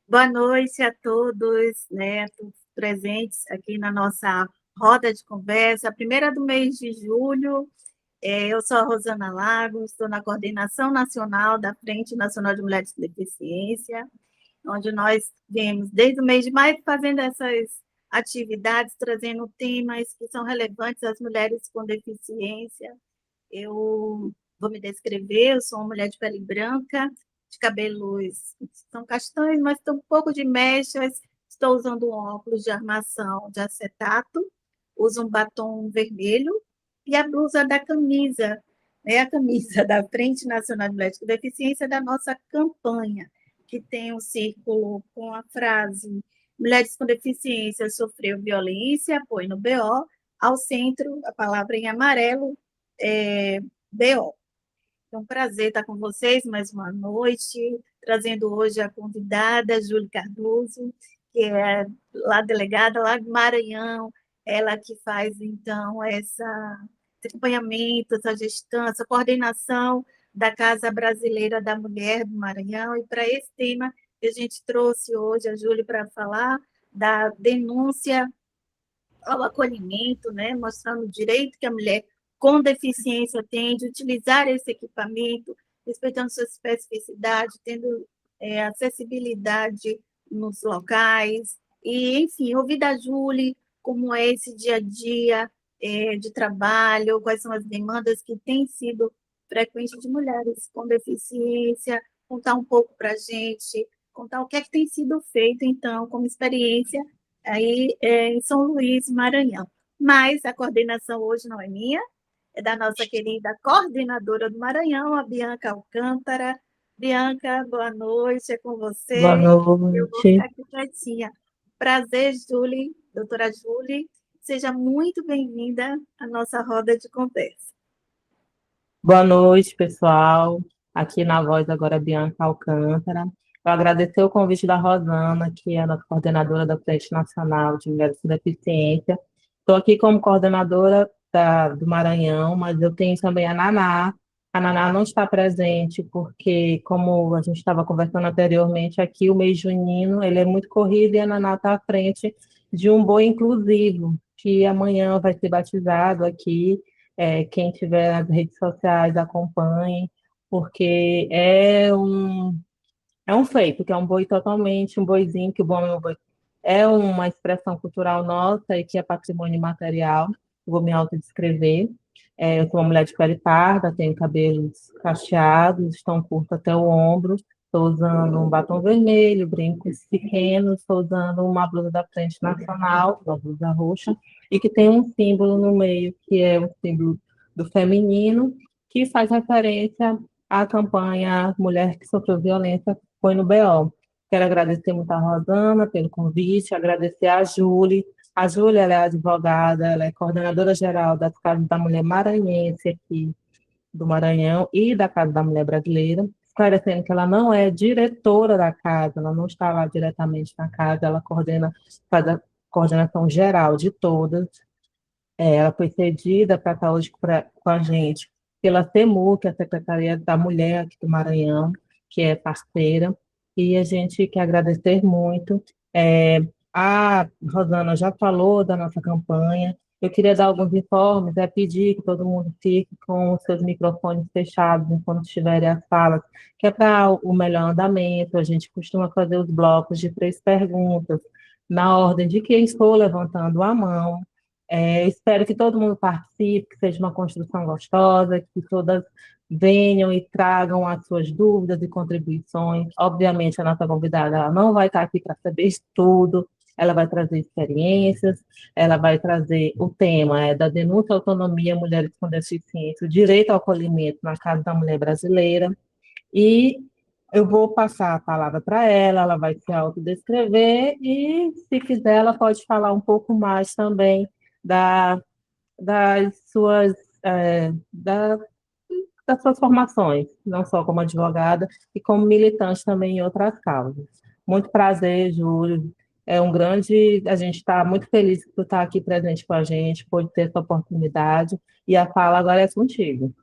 Boa noite a todos, né, todos presentes aqui na nossa roda de conversa, a primeira do mês de julho. Eu sou a Rosana Lagos, estou na coordenação nacional da Frente Nacional de Mulheres com Deficiência, onde nós vemos desde o mês de maio fazendo essas atividades, trazendo temas que são relevantes às mulheres com deficiência. Eu vou me descrever, eu sou uma mulher de pele branca, de cabelos são castanhos, mas tem um pouco de mechas, estou usando um óculos de armação de acetato, uso um batom vermelho e a blusa da camisa, né, a camisa da Frente Nacional de Mulheres com Deficiência da nossa campanha, que tem um círculo com a frase Mulheres com Deficiência sofreu violência, apoio no BO, ao centro, a palavra em amarelo, BO. É um prazer estar com vocês mais uma noite, trazendo hoje a convidada, Júlia Cardoso, que é lá delegada, lá do Maranhão, ela que faz, então, esse acompanhamento, essa gestão, essa coordenação da Casa Brasileira da Mulher do Maranhão, e para esse tema a gente trouxe hoje a Júlia para falar da denúncia ao acolhimento, né, mostrando o direito que a mulher com deficiência tem de utilizar esse equipamento, respeitando sua especificidade, tendo acessibilidade nos locais, e, enfim, ouvir da Júlia como é esse dia a dia de trabalho, quais são as demandas que têm sido frequentes de mulheres com deficiência, contar um pouco para a gente, contar o que é que tem sido feito, então, como experiência aí em São Luís, Maranhão. Mas a coordenação hoje não é minha, é da nossa querida coordenadora do Maranhão, a Bianca Alcântara. Bianca, boa noite, é com Boa você. Eu vou ficar noite. aqui quietinha. Prazer, Julie, doutora Julie. Seja muito bem-vinda à nossa roda de conversa. Boa noite, pessoal. Aqui na voz agora é Bianca Alcântara. Eu agradecer o convite da Rosana, que é a nossa coordenadora da Frente Nacional de Mulheres com Deficiência. Estou aqui como coordenadora do Maranhão, mas eu tenho também a Naná. A Naná não está presente porque, como a gente estava conversando anteriormente, aqui o mês junino ele é muito corrido e a Naná está à frente de um boi inclusivo, que amanhã vai ser batizado aqui. Quem tiver nas redes sociais acompanhe, porque é um feito, que é um boi totalmente, um boizinho, que o bom é um boi. É uma expressão cultural nossa e que é patrimônio imaterial. Vou me autodescrever. Eu sou uma mulher de pele parda, tenho cabelos cacheados, estão curtos até o ombro. Estou usando um batom vermelho, brincos pequenos, estou usando uma blusa da Frente Nacional, uma blusa roxa, e que tem um símbolo no meio, que é o símbolo do feminino, que faz referência à campanha Mulher que Sofreu Violência Foi no BO. Quero agradecer muito a Rosana pelo convite, agradecer a Júlia. A Júlia, ela é advogada, ela é coordenadora geral das Casas da Mulher Maranhense aqui do Maranhão e da Casa da Mulher Brasileira, esclarecendo que ela não é diretora da casa, ela não está lá diretamente na casa, ela faz a coordenação geral de todas. Ela foi cedida para estar hoje com a gente pela CEMU, que é a Secretaria da Mulher aqui do Maranhão, que é parceira, e a gente quer agradecer muito. A Rosana já falou da nossa campanha. Eu queria dar alguns informes, pedir que todo mundo fique com os seus microfones fechados enquanto estiverem as falas, que é para o melhor andamento. A gente costuma fazer os blocos de 3 perguntas, na ordem de quem estou levantando a mão. Espero que todo mundo participe, que seja uma construção gostosa, que todas venham e tragam as suas dúvidas e contribuições. Obviamente, a nossa convidada ela não vai estar aqui para saber tudo, ela vai trazer experiências, ela vai trazer o tema da denúncia à autonomia mulheres com deficiência, o direito ao acolhimento na Casa da Mulher Brasileira, e eu vou passar a palavra para ela, ela vai se autodescrever e, se quiser, ela pode falar um pouco mais também da, das suas, é, da, das suas formações, não só como advogada, e como militante também em outras causas. Muito prazer, Júlio. É um grande. A gente está muito feliz por estar aqui presente com a gente, por ter essa oportunidade. E a fala agora é contigo.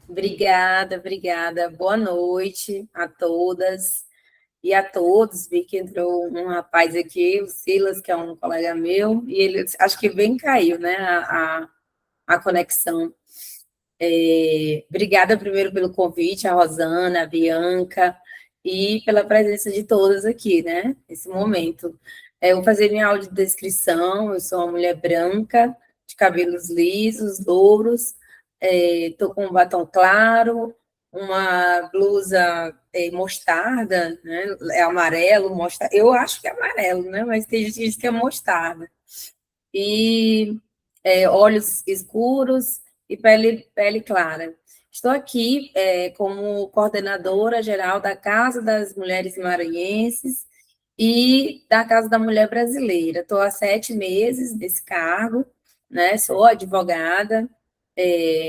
Obrigada, obrigada. Boa noite a todas. e a todos. Vi que entrou um rapaz aqui, o Silas, que é um colega meu, e ele, acho que bem caiu, né, a conexão. Obrigada primeiro pelo convite, a Rosana, a Bianca, e pela presença de todas aqui, né, nesse momento. Eu vou fazer minha audiodescrição. Eu sou uma mulher branca, de cabelos lisos, louros, estou com um batom claro, uma blusa mostarda, né, é amarelo, mostarda, eu acho que é amarelo, né, mas tem gente que diz que é mostarda, e olhos escuros e pele clara. Estou aqui como coordenadora geral da Casa das Mulheres Maranhenses e da Casa da Mulher Brasileira. Estou há 7 meses nesse cargo, né? Sou advogada,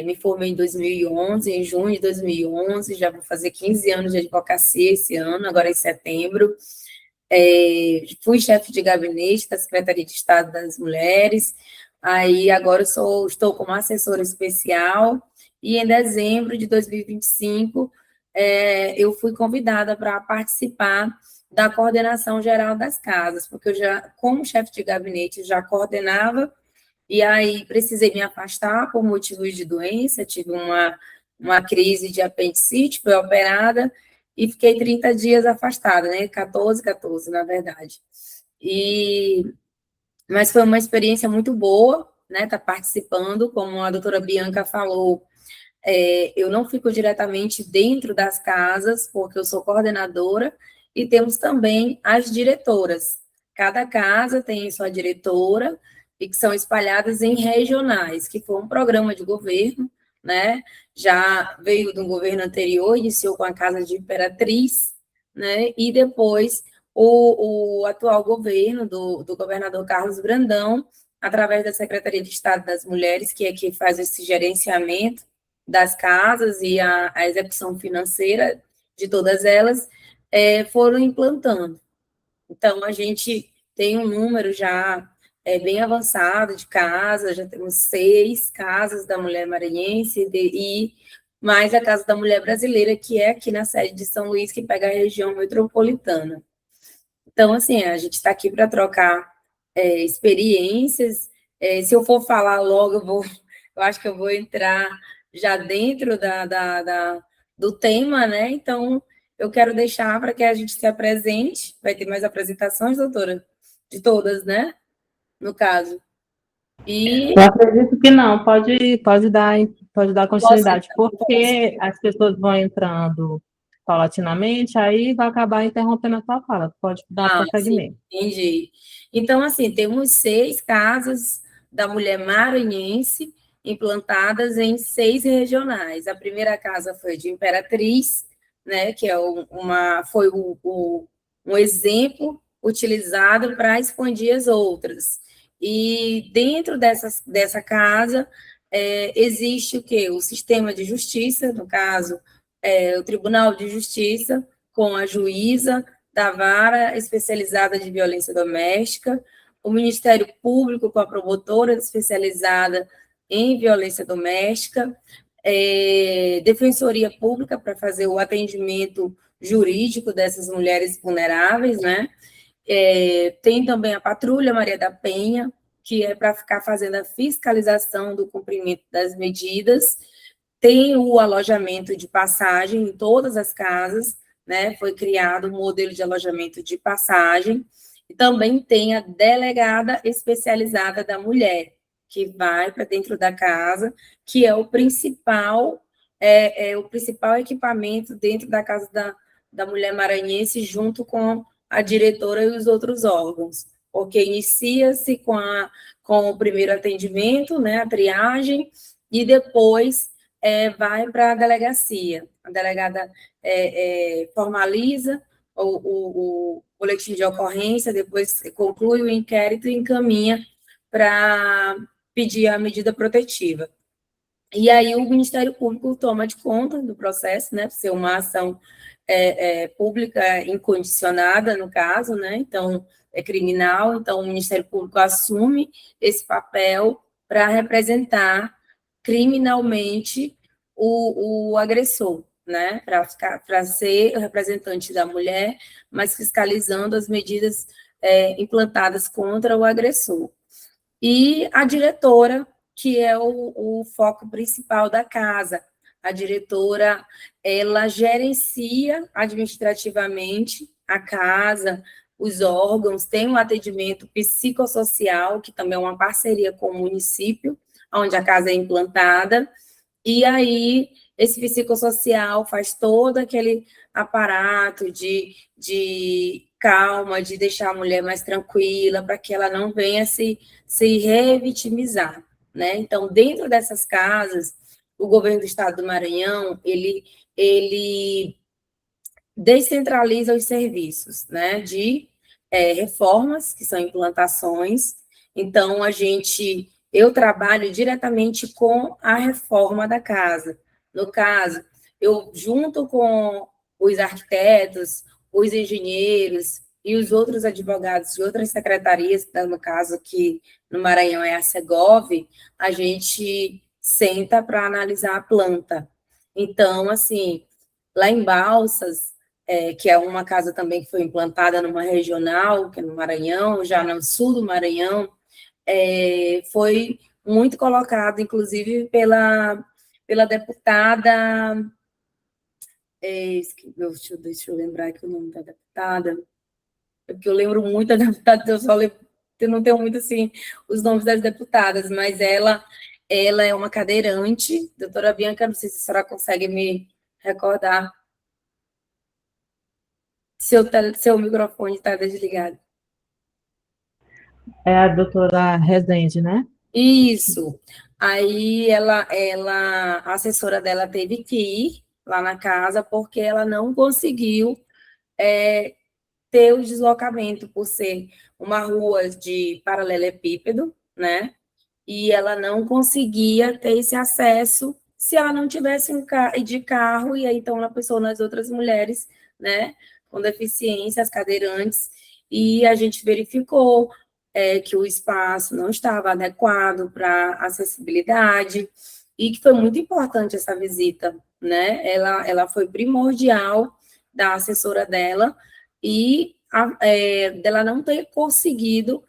me formei em 2011, em junho de 2011, já vou fazer 15 anos de advocacia esse ano, agora em setembro. Fui chefe de gabinete da Secretaria de Estado das Mulheres, aí agora estou como assessora especial, e em dezembro de 2025 eu fui convidada para participar da coordenação geral das casas, porque eu já, como chefe de gabinete, já coordenava, e aí precisei me afastar por motivos de doença, tive uma crise de apendicite, fui operada, e fiquei 30 dias afastada, né? 14, na verdade. Mas foi uma experiência muito boa, né? Estar participando, como a doutora Bianca falou, eu não fico diretamente dentro das casas, porque eu sou coordenadora, e temos também as diretoras. Cada casa tem sua diretora, e que são espalhadas em regionais, que foi um programa de governo, né? Já veio de um governo anterior, iniciou com a Casa de Imperatriz, né? E depois o atual governo do governador Carlos Brandão, através da Secretaria de Estado das Mulheres, que é que faz esse gerenciamento das casas e a execução financeira de todas elas, foram implantando. Então, a gente tem um número já bem avançado de casas, já temos 6 casas da mulher maranhense e mais a Casa da Mulher Brasileira, que é aqui na sede de São Luís, que pega a região metropolitana. Então, assim, a gente está aqui para trocar experiências. Se eu for falar logo, eu acho que eu vou entrar já dentro do tema, né? Então, eu quero deixar para que a gente se apresente. Vai ter mais apresentações, doutora? De todas, né? No caso. Eu acredito que não, pode dar Posso continuidade, porque as pessoas vão entrando paulatinamente, aí vai acabar interrompendo a sua fala. Pode dar sim, prosseguimento. entendi. Então, assim, temos 6 casas da mulher maranhense implantadas em 6 regionais. A primeira casa foi de Imperatriz, né, que é foi um exemplo utilizado para expandir as outras. E dentro dessa casa existe o quê? O sistema de justiça, no caso, o Tribunal de Justiça, com a juíza da Vara Especializada de Violência Doméstica, o Ministério Público com a promotora especializada em violência doméstica, Defensoria Pública para fazer o atendimento jurídico dessas mulheres vulneráveis, né? Tem também a Patrulha Maria da Penha, que é para ficar fazendo a fiscalização do cumprimento das medidas. Tem o alojamento de passagem em todas as casas, né? Foi criado um modelo de alojamento de passagem. E também tem a delegada especializada da mulher, que vai para dentro da casa, que é o principal equipamento dentro da casa da mulher maranhense, junto com a diretora e os outros órgãos, porque inicia-se com o primeiro atendimento, né, a triagem, e depois vai para a delegacia. A delegada formaliza o boletim de ocorrência, depois conclui o inquérito e encaminha para pedir a medida protetiva. E aí o Ministério Público toma de conta do processo, né, ser uma ação pública incondicionada, no caso, né, então é criminal, então o Ministério Público assume esse papel para representar criminalmente o agressor, né, para ser o representante da mulher, mas fiscalizando as medidas implantadas contra o agressor. E a diretora, que é o foco principal da casa. A diretora, ela gerencia administrativamente a casa, os órgãos, tem um atendimento psicossocial, que também é uma parceria com o município, onde a casa é implantada, e aí esse psicossocial faz todo aquele aparato de calma, de deixar a mulher mais tranquila, para que ela não venha se revitimizar, né? Então, dentro dessas casas, o governo do estado do Maranhão, ele descentraliza os serviços, né, de reformas, que são implantações. Então, eu trabalho diretamente com a reforma da casa. No caso, eu, junto com os arquitetos, os engenheiros e os outros advogados de outras secretarias, no caso aqui no Maranhão é a Segov, a gente senta para analisar a planta. Então, assim, lá em Balsas, que é uma casa também que foi implantada numa regional, que é no Maranhão, já no sul do Maranhão, foi muito colocado, inclusive, pela deputada. Deixa eu lembrar aqui o nome da deputada, porque eu lembro muito da deputada, eu não tenho muito assim os nomes das deputadas, mas ela é uma cadeirante, doutora Bianca, não sei se a senhora consegue me recordar. Seu microfone está desligado. É a doutora Rezende, né? Isso. Aí a assessora dela teve que ir lá na casa porque ela não conseguiu ter o deslocamento por ser uma rua de paralelepípedo, né? E ela não conseguia ter esse acesso se ela não tivesse de carro, e aí então ela pensou nas outras mulheres, né, com deficiência, as cadeirantes, e a gente verificou que o espaço não estava adequado para acessibilidade, e que foi muito importante essa visita, né? Ela foi primordial da assessora dela, e dela não ter conseguido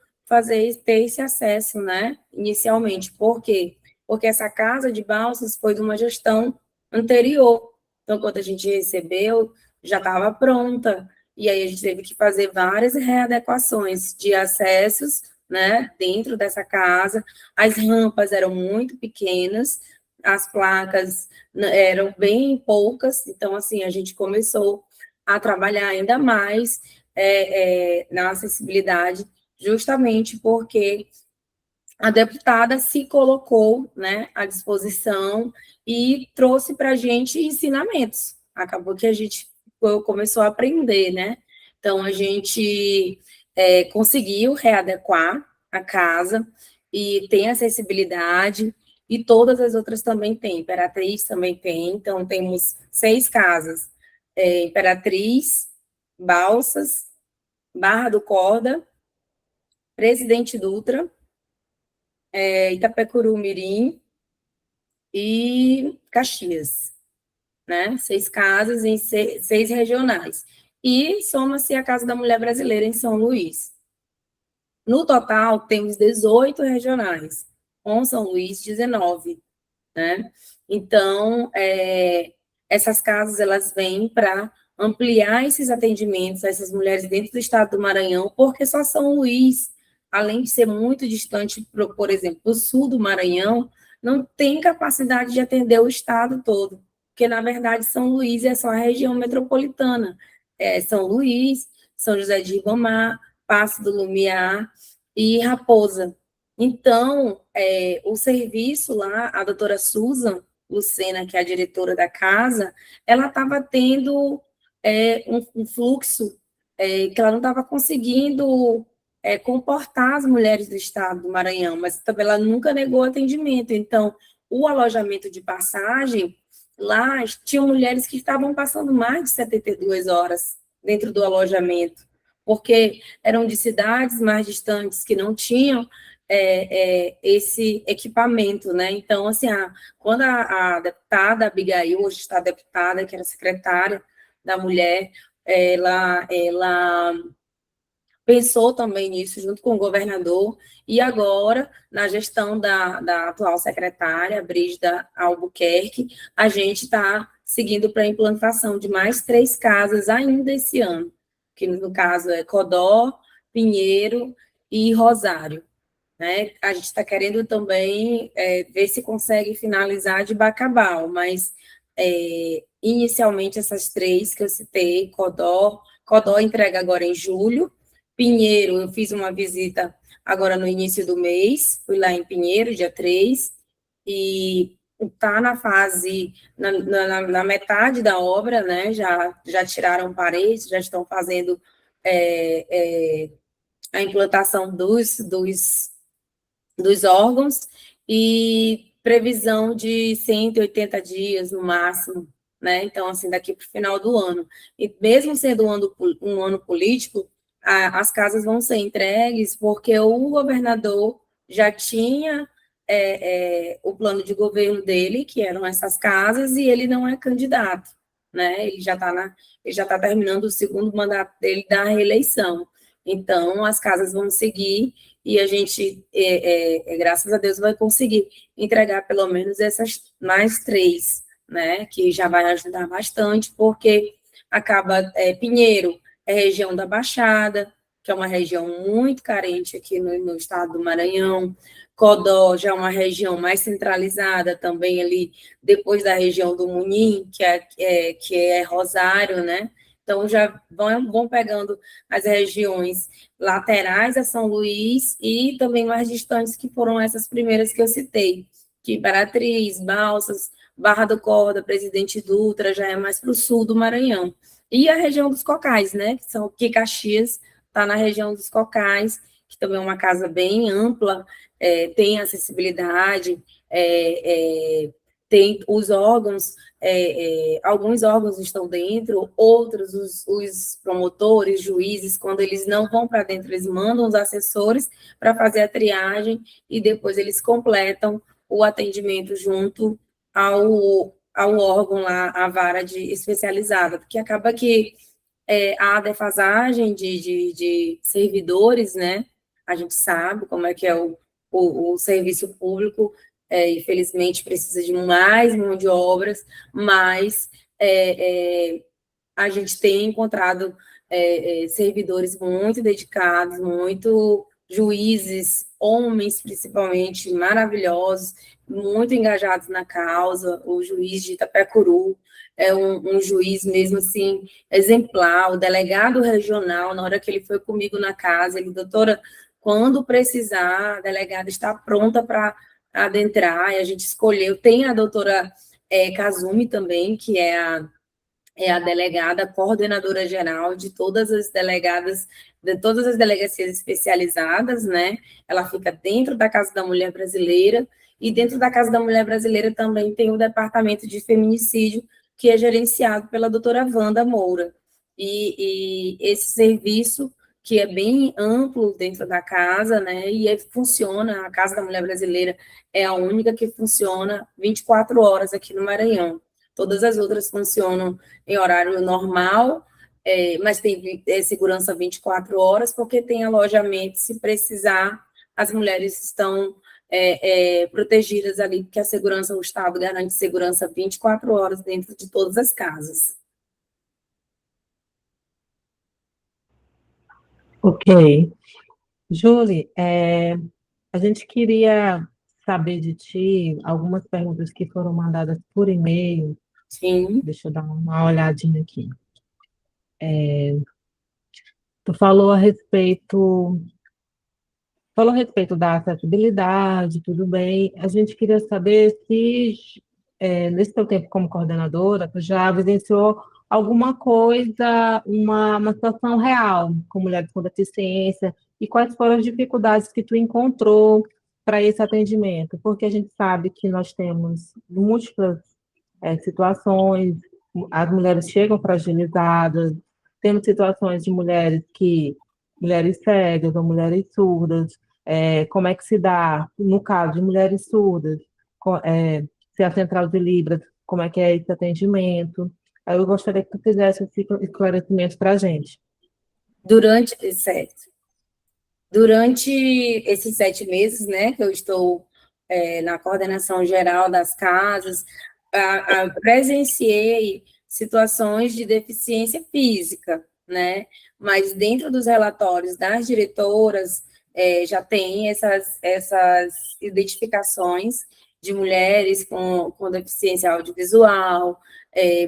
ter esse acesso, né, inicialmente. Por quê? Porque essa casa de Balsas foi de uma gestão anterior. Então, quando a gente recebeu, já estava pronta, e aí a gente teve que fazer várias readequações de acessos, né, dentro dessa casa. As rampas eram muito pequenas, as placas eram bem poucas, então, assim, a gente começou a trabalhar ainda mais na acessibilidade, justamente porque a deputada se colocou, né, à disposição e trouxe para a gente ensinamentos. Acabou que a gente começou a aprender, né? Então, a gente conseguiu readequar a casa e tem acessibilidade, e todas as outras também têm. Imperatriz também tem, então temos 6 casas. Imperatriz, Balsas, Barra do Corda, Presidente Dutra, Itapecuru Mirim e Caxias, né? 6 casas em 6 regionais. E soma-se a Casa da Mulher Brasileira em São Luís. No total, temos 18 regionais, com São Luís 19, né? Então, essas casas, elas vêm para ampliar esses atendimentos a essas mulheres dentro do estado do Maranhão, porque só São Luís, além de ser muito distante, por exemplo, do sul do Maranhão, não tem capacidade de atender o estado todo, porque, na verdade, São Luís é só a região metropolitana. São Luís, São José de Ribamar, Passo do Lumiar e Raposa. Então, o serviço lá, a doutora Susan Lucena, que é a diretora da casa, ela estava tendo um fluxo que ela não estava conseguindo comportar as mulheres do estado do Maranhão, mas também ela nunca negou atendimento. Então, o alojamento de passagem, lá tinham mulheres que estavam passando mais de 72 horas dentro do alojamento, porque eram de cidades mais distantes que não tinham esse equipamento, né? Então, assim, quando a deputada Abigail, hoje está deputada, que era secretária da mulher, ela pensou também nisso, junto com o governador, e agora, na gestão da atual secretária, Brígida Albuquerque, a gente está seguindo para a implantação de mais 3 casas ainda esse ano, que no caso é Codó, Pinheiro e Rosário. Né? A gente está querendo também ver se consegue finalizar de Bacabal, mas inicialmente essas 3 que eu citei, Codó entrega agora em julho, Pinheiro, eu fiz uma visita agora no início do mês, fui lá em Pinheiro, dia 3, e está na fase, na metade da obra, né? Já tiraram paredes, já estão fazendo a implantação dos órgãos, e previsão de 180 dias no máximo, né? Então, assim, daqui para o final do ano. E mesmo sendo um ano político, as casas vão ser entregues porque o governador já tinha o plano de governo dele, que eram essas casas, e ele não é candidato, né? Ele já está terminando o segundo mandato dele da reeleição. Então, as casas vão seguir e a gente, graças a Deus, vai conseguir entregar pelo menos essas mais 3, né? Que já vai ajudar bastante, porque acaba Pinheiro, região da Baixada, que é uma região muito carente aqui no estado do Maranhão. Codó já é uma região mais centralizada, também ali depois da região do Munim, que é Rosário, né? Então, já vão pegando as regiões laterais a São Luís e também mais distantes, que foram essas primeiras que eu citei, que Imperatriz, Balsas, Barra do Corda, Presidente Dutra, já é mais para o sul do Maranhão. E a região dos Cocais, né? Que Caxias está na região dos Cocais, que também é uma casa bem ampla, tem acessibilidade, tem os órgãos, alguns órgãos estão dentro, outros, os promotores, juízes, quando eles não vão para dentro, eles mandam os assessores para fazer a triagem e depois eles completam o atendimento junto ao órgão lá, a vara especializada, porque acaba que há defasagem de servidores, né? A gente sabe como é que é o serviço público, infelizmente precisa de mais mão de obras, mas a gente tem encontrado servidores muito dedicados, muito juízes, homens principalmente, maravilhosos, muito engajados na causa. O juiz de Itapecuru é um juiz mesmo assim, exemplar. O delegado regional, na hora que ele foi comigo na casa, ele, doutora, quando precisar, a delegada está pronta para adentrar, e a gente escolheu. Tem a doutora Kazumi também, que é a delegada coordenadora geral de todas as delegadas, de todas as delegacias especializadas, né? Ela fica dentro da Casa da Mulher Brasileira, e dentro da Casa da Mulher Brasileira também tem o Departamento de Feminicídio, que é gerenciado pela doutora Wanda Moura. E esse serviço, que é bem amplo dentro da casa, né? E funciona, a Casa da Mulher Brasileira é a única que funciona 24 horas aqui no Maranhão. Todas as outras funcionam em horário normal, mas tem segurança 24 horas, porque tem alojamento, se precisar, as mulheres estão protegidas ali, porque a segurança, o Estado garante segurança 24 horas dentro de todas as casas. Ok. Julie, a gente queria saber de ti algumas perguntas que foram mandadas por e-mail. Sim. Deixa eu dar uma olhadinha aqui. Tu falou a respeito da acessibilidade, tudo bem. A gente queria saber se, nesse teu tempo como coordenadora, tu já vivenciou alguma coisa, uma situação real com mulheres com deficiência, e quais foram as dificuldades que tu encontrou para esse atendimento, porque a gente sabe que nós temos múltiplas situações, as mulheres chegam fragilizadas, temos situações de mulheres cegas ou mulheres surdas, como é que se dá, no caso de mulheres surdas, se a central de Libras, como é que é esse atendimento. Aí eu gostaria que tu fizesse esse esclarecimento para a gente. Certo. Durante esses 7 meses, né, que eu estou na coordenação geral das casas, presenciei situações de deficiência física, né, mas dentro dos relatórios das diretoras, já tem essas identificações de mulheres com deficiência audiovisual,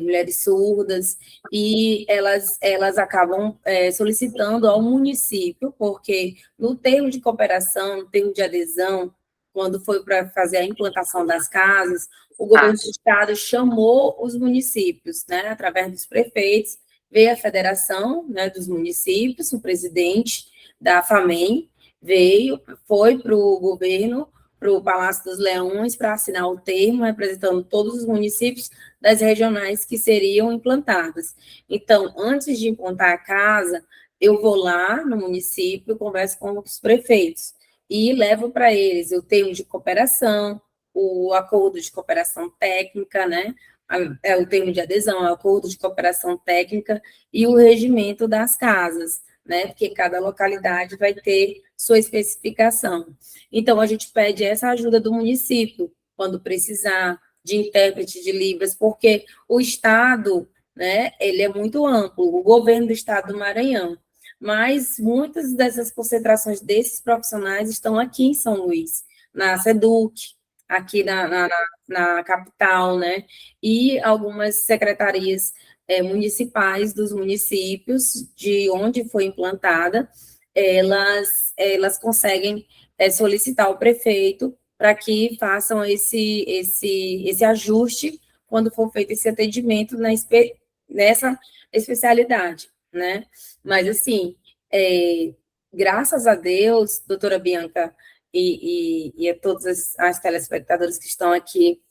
mulheres surdas, e elas acabam solicitando ao município, porque no termo de cooperação, no termo de adesão, quando foi para fazer a implantação das casas, o governo do estado chamou os municípios, né, através dos prefeitos, veio a federação, né, dos municípios, o presidente da FAMEM foi para o governo, para o Palácio dos Leões, para assinar o termo, representando todos os municípios das regionais que seriam implantadas. Então, antes de implantar a casa, eu vou lá no município, converso com os prefeitos e levo para eles o termo de cooperação, o acordo de cooperação técnica, né? É o termo de adesão, é o acordo de cooperação técnica e o regimento das casas, né? Porque cada localidade vai ter sua especificação. Então, a gente pede essa ajuda do município, quando precisar de intérprete de Libras, porque o Estado, né, ele é muito amplo, o governo do Estado do Maranhão, mas muitas dessas concentrações desses profissionais estão aqui em São Luís, na SEDUC, aqui na capital, né, e algumas secretarias municipais dos municípios de onde foi implantada, elas conseguem solicitar ao prefeito para que façam esse ajuste quando for feito esse atendimento nessa especialidade, né? Mas, assim, graças a Deus, doutora Bianca e a todas as telespectadoras que estão aqui,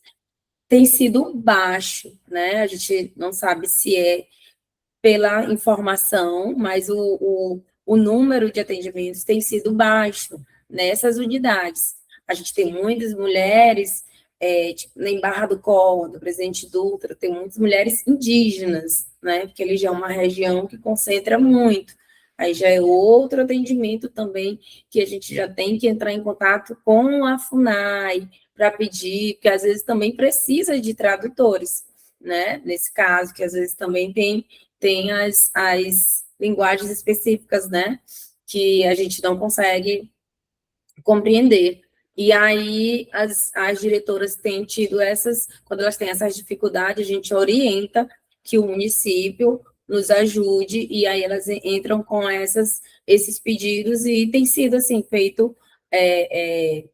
tem sido baixo, né? A gente não sabe se é pela informação, mas o número de atendimentos tem sido baixo nessas unidades. A gente tem muitas mulheres, tipo, em Barra do Cordo, Presidente Dutra, tem muitas mulheres indígenas, né? Porque ele já é uma região que concentra muito. Aí já é outro atendimento também que a gente já tem que entrar em contato com a FUNAI para pedir, porque às vezes também precisa de tradutores, né? Nesse caso, que às vezes também tem as linguagens específicas, né? Que a gente não consegue compreender. E aí as diretoras têm tido quando elas têm essas dificuldades, a gente orienta que o município nos ajude, e aí elas entram com esses pedidos, e tem sido, assim, feito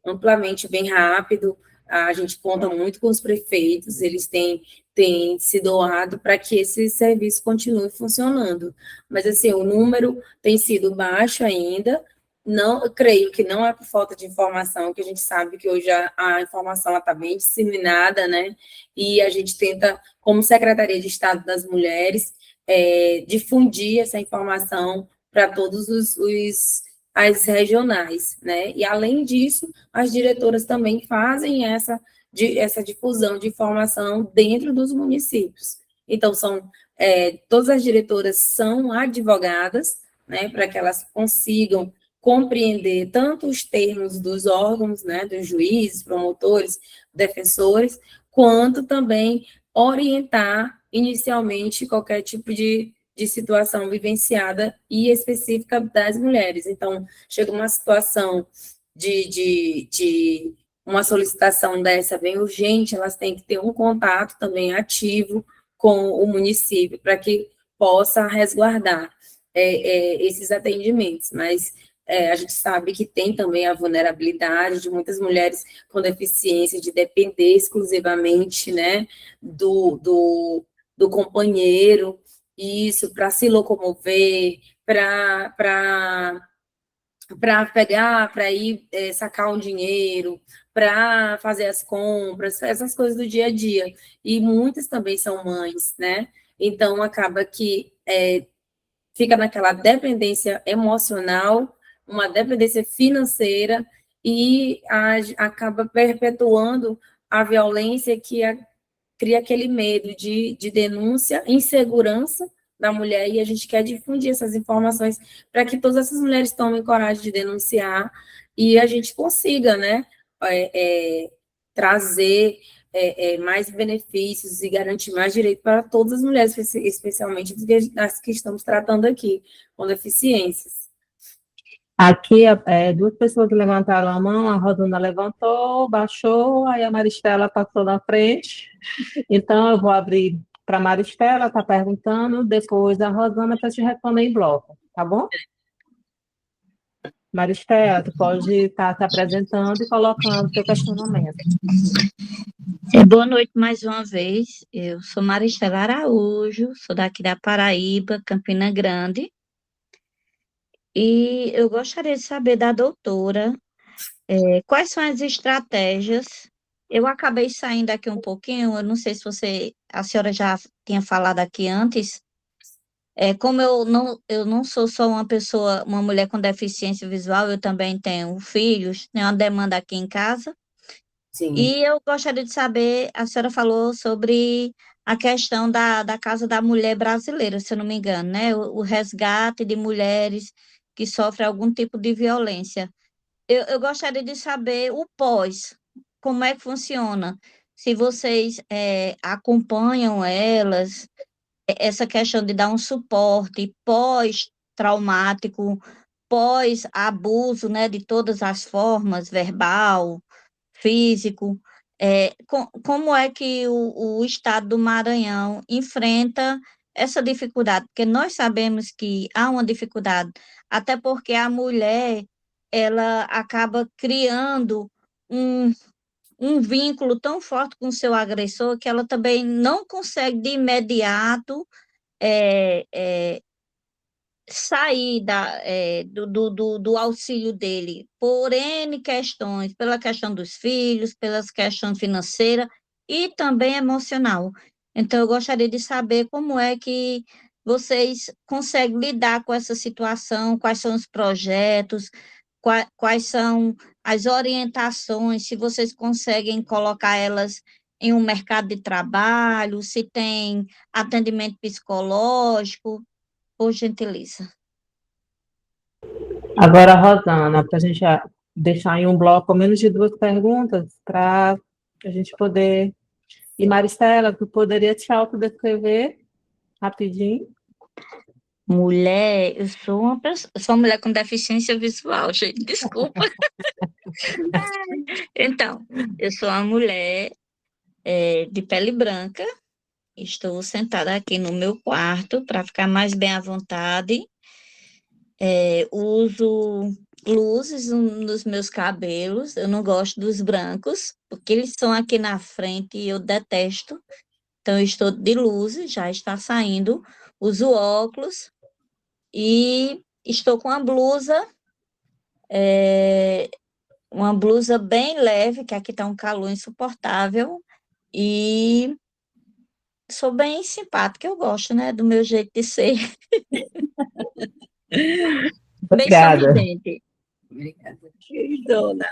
amplamente, bem rápido. A gente conta muito com os prefeitos, eles têm se doado para que esse serviço continue funcionando. Mas, assim, o número tem sido baixo ainda. Não, eu creio que não é por falta de informação, que a gente sabe que hoje a informação está bem disseminada, né? E a gente tenta, como Secretaria de Estado das Mulheres, difundir essa informação para todos as regionais, né? E, além disso, as diretoras também fazem essa difusão de informação dentro dos municípios. Então, todas as diretoras são advogadas, né, para que elas consigam compreender tanto os termos dos órgãos, né, dos juízes, promotores, defensores, quanto também orientar inicialmente qualquer tipo de situação vivenciada e específica das mulheres. Então, chega uma situação de uma solicitação dessa bem urgente, elas têm que ter um contato também ativo com o município para que possa resguardar esses atendimentos, mas a gente sabe que tem também a vulnerabilidade de muitas mulheres com deficiência, de depender exclusivamente, né, do companheiro, isso, para se locomover, para pegar, para ir sacar um dinheiro, para fazer as compras, essas coisas do dia a dia. E muitas também são mães, né? Então, acaba que fica naquela dependência emocional uma dependência financeira e acaba perpetuando a violência que cria aquele medo de denúncia, insegurança da mulher, e a gente quer difundir essas informações para que todas essas mulheres tomem coragem de denunciar e a gente consiga, né, trazer mais benefícios e garantir mais direito para todas as mulheres, especialmente as que estamos tratando aqui, com deficiências. Aqui, duas pessoas levantaram a mão, a Rosana levantou, baixou, aí a Maristela passou na frente. Então, eu vou abrir para a Maristela, está perguntando, depois a Rosana para te responder em bloco, tá bom? Maristela, tu pode estar se apresentando e colocando seu questionamento. Boa noite mais uma vez. Eu sou Maristela Araújo, sou daqui da Paraíba, Campina Grande. E eu gostaria de saber da doutora quais são as estratégias. Eu acabei saindo aqui um pouquinho, eu não sei se a senhora já tinha falado aqui antes. Como eu não sou só uma mulher com deficiência visual, eu também tenho filhos, tenho uma demanda aqui em casa. Sim. E eu gostaria de saber, a senhora falou sobre a questão da Casa da Mulher Brasileira, se eu não me engano, né? O resgate de mulheres que sofrem algum tipo de violência. Eu gostaria de saber o pós, como é que funciona, se vocês acompanham elas, essa questão de dar um suporte pós-traumático, pós-abuso, né, de todas as formas, verbal, físico, como é que o Estado do Maranhão enfrenta essa dificuldade? Porque nós sabemos que há uma dificuldade, até porque a mulher, ela acaba criando um, um vínculo tão forte com o seu agressor que ela também não consegue de imediato é, é, sair do auxílio dele por N questões, pela questão dos filhos, pelas questões financeiras e também emocional. Então, eu gostaria de saber como é que vocês conseguem lidar com essa situação, quais são os projetos, quais são as orientações, se vocês conseguem colocar elas em um mercado de trabalho, se tem atendimento psicológico, por gentileza. Agora, Rosana, para a gente deixar em um bloco menos de duas perguntas, para a gente poder... E Maristela, tu poderia te autodescrever rapidinho? Mulher, eu sou uma mulher com deficiência visual, gente, desculpa. Então, eu sou uma mulher de pele branca, estou sentada aqui no meu quarto para ficar mais bem à vontade. Uso luzes nos meus cabelos, eu não gosto dos brancos, porque eles são aqui na frente e eu detesto. Então, eu estou de luzes, já está saindo, uso óculos e estou com uma blusa bem leve, que aqui está um calor insuportável, e sou bem simpática, eu gosto, né, do meu jeito de ser. Bem Obrigada. sorridente. Obrigada. Queridona.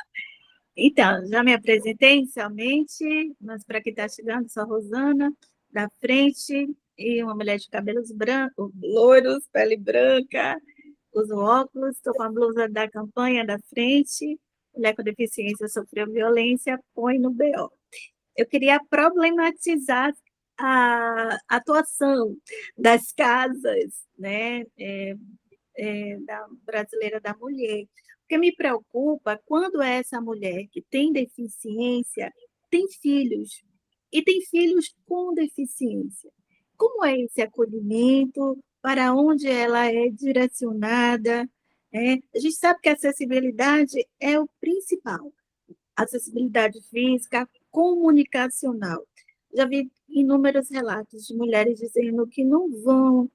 Então, já me apresentei inicialmente, mas para quem está chegando, sou a Rosana, da frente, e uma mulher de cabelos brancos, loiros, pele branca, uso óculos, estou com a blusa da campanha da frente, mulher com deficiência sofreu violência, põe no BO. Eu queria problematizar a atuação das casas, né, da brasileira da mulher, porque me preocupa quando essa mulher que tem deficiência tem filhos, e tem filhos com deficiência. Como é esse acolhimento? Para onde ela é direcionada? A gente sabe que a acessibilidade é o principal. Acessibilidade física, comunicacional. Já vi inúmeros relatos de mulheres dizendo que não vão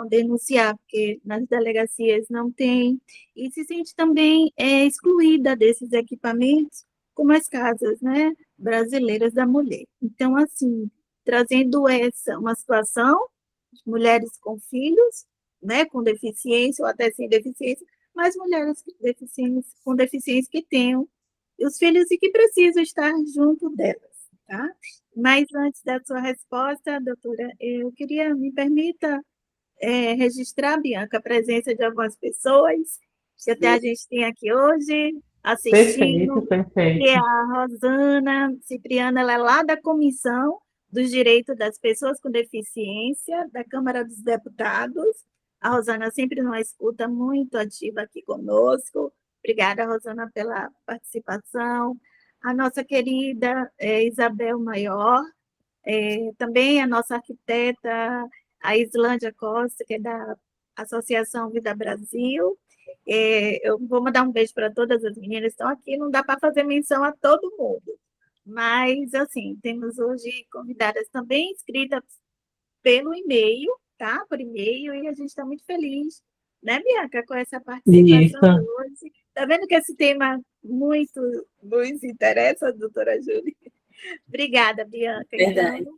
denunciar, porque nas delegacias não tem, e se sente também excluída desses equipamentos, como as casas, né, brasileiras da mulher. Então, assim, trazendo uma situação de mulheres com filhos, né, com deficiência ou até sem deficiência, mais mulheres com deficiência que tenham os filhos e que precisam estar junto delas, tá? Mas antes da sua resposta, doutora, me permita registrar, Bianca, a presença de algumas pessoas que até a gente tem aqui hoje Perfeito, assistindo, que é perfeito. a Rosana Cipriana, ela é lá da Comissão dos Direitos das Pessoas com Deficiência, da Câmara dos Deputados. A Rosana sempre numa escuta muito ativa aqui conosco. Obrigada, Rosana, pela participação. A nossa querida Isabel Maior, também a nossa arquiteta, a Islândia Costa, que é da Associação Vida Brasil. Eu vou mandar um beijo para todas as meninas que estão aqui, não dá para fazer menção a todo mundo, mas, assim, temos hoje convidadas também inscritas pelo e-mail, tá? Por e-mail, e a gente está muito feliz, né, Bianca, com essa participação Isso. hoje. Está vendo que esse tema muito nos interessa, doutora Júlia? Obrigada, Bianca. Verdade. Então,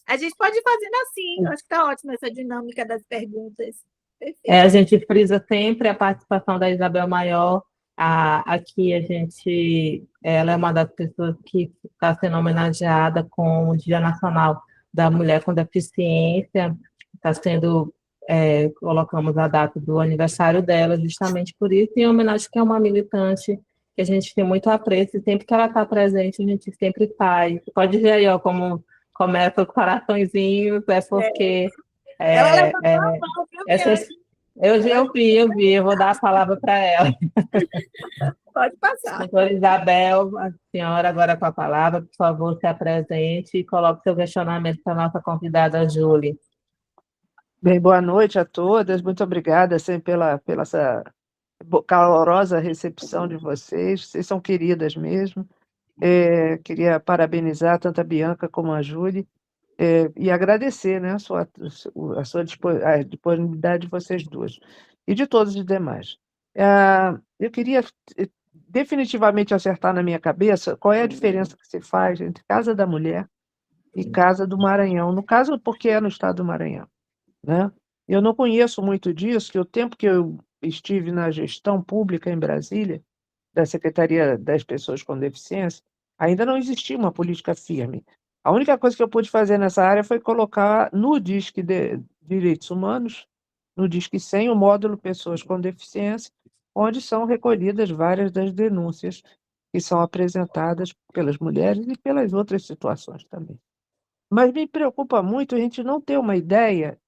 a gente pode ir fazendo assim, eu acho que está ótima essa dinâmica das perguntas. Perfeito. A gente frisa sempre a participação da Isabel Maior. Aqui ela é uma das pessoas que está sendo homenageada com o Dia Nacional da Mulher com Deficiência. Está sendo, colocamos a data do aniversário dela, justamente por isso, em homenagem que é uma militante que a gente tem muito apreço, e sempre que ela está presente, a gente sempre faz. Pode ver aí, ó, como começa os coraçõezinhos, porque... Ela levantou a mão, viu, essas, Bianca? eu vi, eu vou dar a palavra para ela. Pode passar. Doutora Isabel, a senhora agora com a palavra, por favor, se apresente e coloque seu questionamento para a nossa convidada, Júlia. Bem, boa noite a todas, muito obrigada assim, pela essa calorosa recepção de vocês são queridas mesmo. Queria parabenizar tanto a Bianca como a Júlia, e agradecer, né, a disponibilidade de vocês duas e de todos os demais. Eu queria definitivamente acertar na minha cabeça qual é a diferença que se faz entre Casa da Mulher e Casa do Maranhão, no caso, porque é no estado do Maranhão, né? Eu não conheço muito disso, que o tempo que eu estive na gestão pública em Brasília, da Secretaria das Pessoas com Deficiência, ainda não existia uma política firme. A única coisa que eu pude fazer nessa área foi colocar no Disque de Direitos Humanos, no Disque 100, o módulo Pessoas com Deficiência, onde são recolhidas várias das denúncias que são apresentadas pelas mulheres e pelas outras situações também. Mas me preocupa muito a gente não ter uma ideia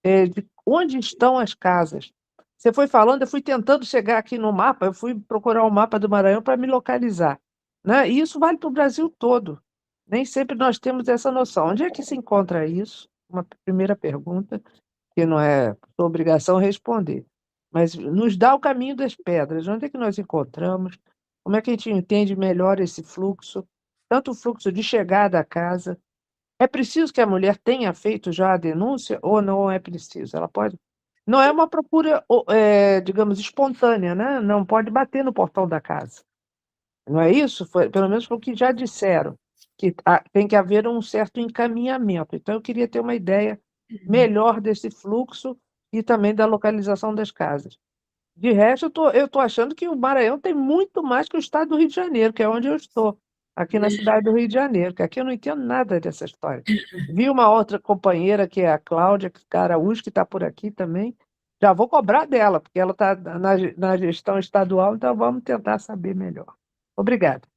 de onde estão as casas. Você foi falando, eu fui tentando chegar aqui no mapa, eu fui procurar o mapa do Maranhão para me localizar, né? E isso vale para o Brasil todo. Nem sempre nós temos essa noção. Onde é que se encontra isso? Uma primeira pergunta, que não é sua obrigação responder. Mas nos dá o caminho das pedras. Onde é que nós encontramos? Como é que a gente entende melhor esse fluxo? Tanto o fluxo de chegada à casa. É preciso que a mulher tenha feito já a denúncia ou não é preciso? Ela pode. Não é uma procura, digamos, espontânea, né? Não pode bater no portão da casa. Não é isso? Pelo menos foi o que já disseram, que tem que haver um certo encaminhamento. Então, eu queria ter uma ideia melhor desse fluxo e também da localização das casas. De resto, eu tô achando que o Maranhão tem muito mais que o estado do Rio de Janeiro, que é onde eu estou, aqui na cidade do Rio de Janeiro, que aqui eu não entendo nada dessa história. Vi uma outra companheira, que é a Cláudia Araújo, que está por aqui também. Já vou cobrar dela, porque ela está na gestão estadual, então vamos tentar saber melhor. Obrigada.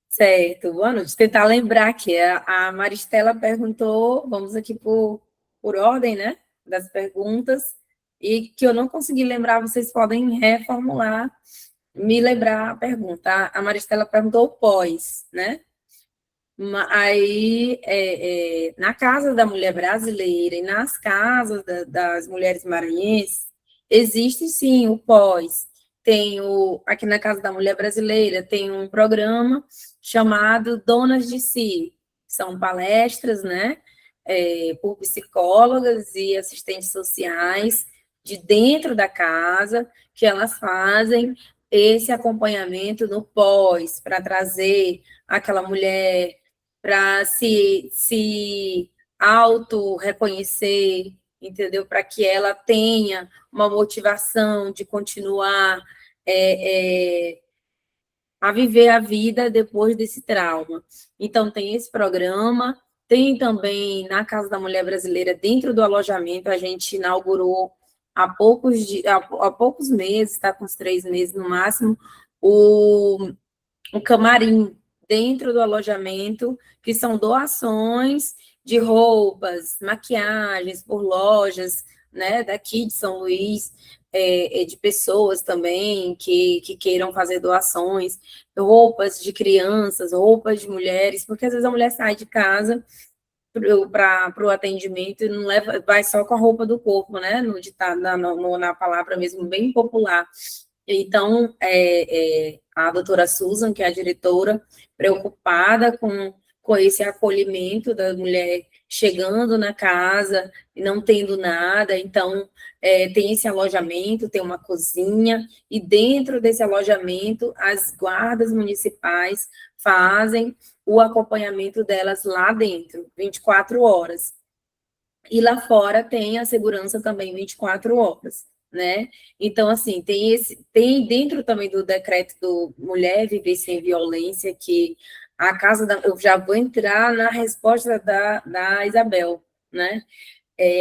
Certo, boa noite. Tentar lembrar aqui, a Maristela perguntou, vamos aqui por ordem, né, das perguntas, e que eu não consegui lembrar, vocês podem reformular, me lembrar a pergunta. A Maristela perguntou pós, né? Aí, na Casa da Mulher Brasileira e nas casas das mulheres maranhenses, existe sim o pós. Aqui na Casa da Mulher Brasileira, tem um programa chamado Donas de Si. São palestras, né, por psicólogas e assistentes sociais de dentro da casa, que elas fazem esse acompanhamento no pós, para trazer aquela mulher para se auto-reconhecer entendeu? Para que ela tenha uma motivação de continuar a viver a vida depois desse trauma. Então, tem esse programa, tem também na Casa da Mulher Brasileira, dentro do alojamento, a gente inaugurou há poucos meses, está com uns 3 meses no máximo, o camarim dentro do alojamento, que são doações de roupas, maquiagens por lojas, né, daqui de São Luís, de pessoas também que queiram fazer doações, roupas de crianças, roupas de mulheres, porque às vezes a mulher sai de casa para o atendimento e não leva, vai só com a roupa do corpo, né, na palavra mesmo, bem popular. Então, a doutora Susan, que é a diretora, preocupada com esse acolhimento da mulher chegando na casa e não tendo nada, então tem esse alojamento, tem uma cozinha, e dentro desse alojamento as guardas municipais fazem o acompanhamento delas lá dentro, 24 horas. E lá fora tem a segurança também 24 horas, né? Então, assim, tem dentro também do decreto do Mulher Viver Sem Violência, que a Casa da... Eu já vou entrar na resposta da Isabel, né?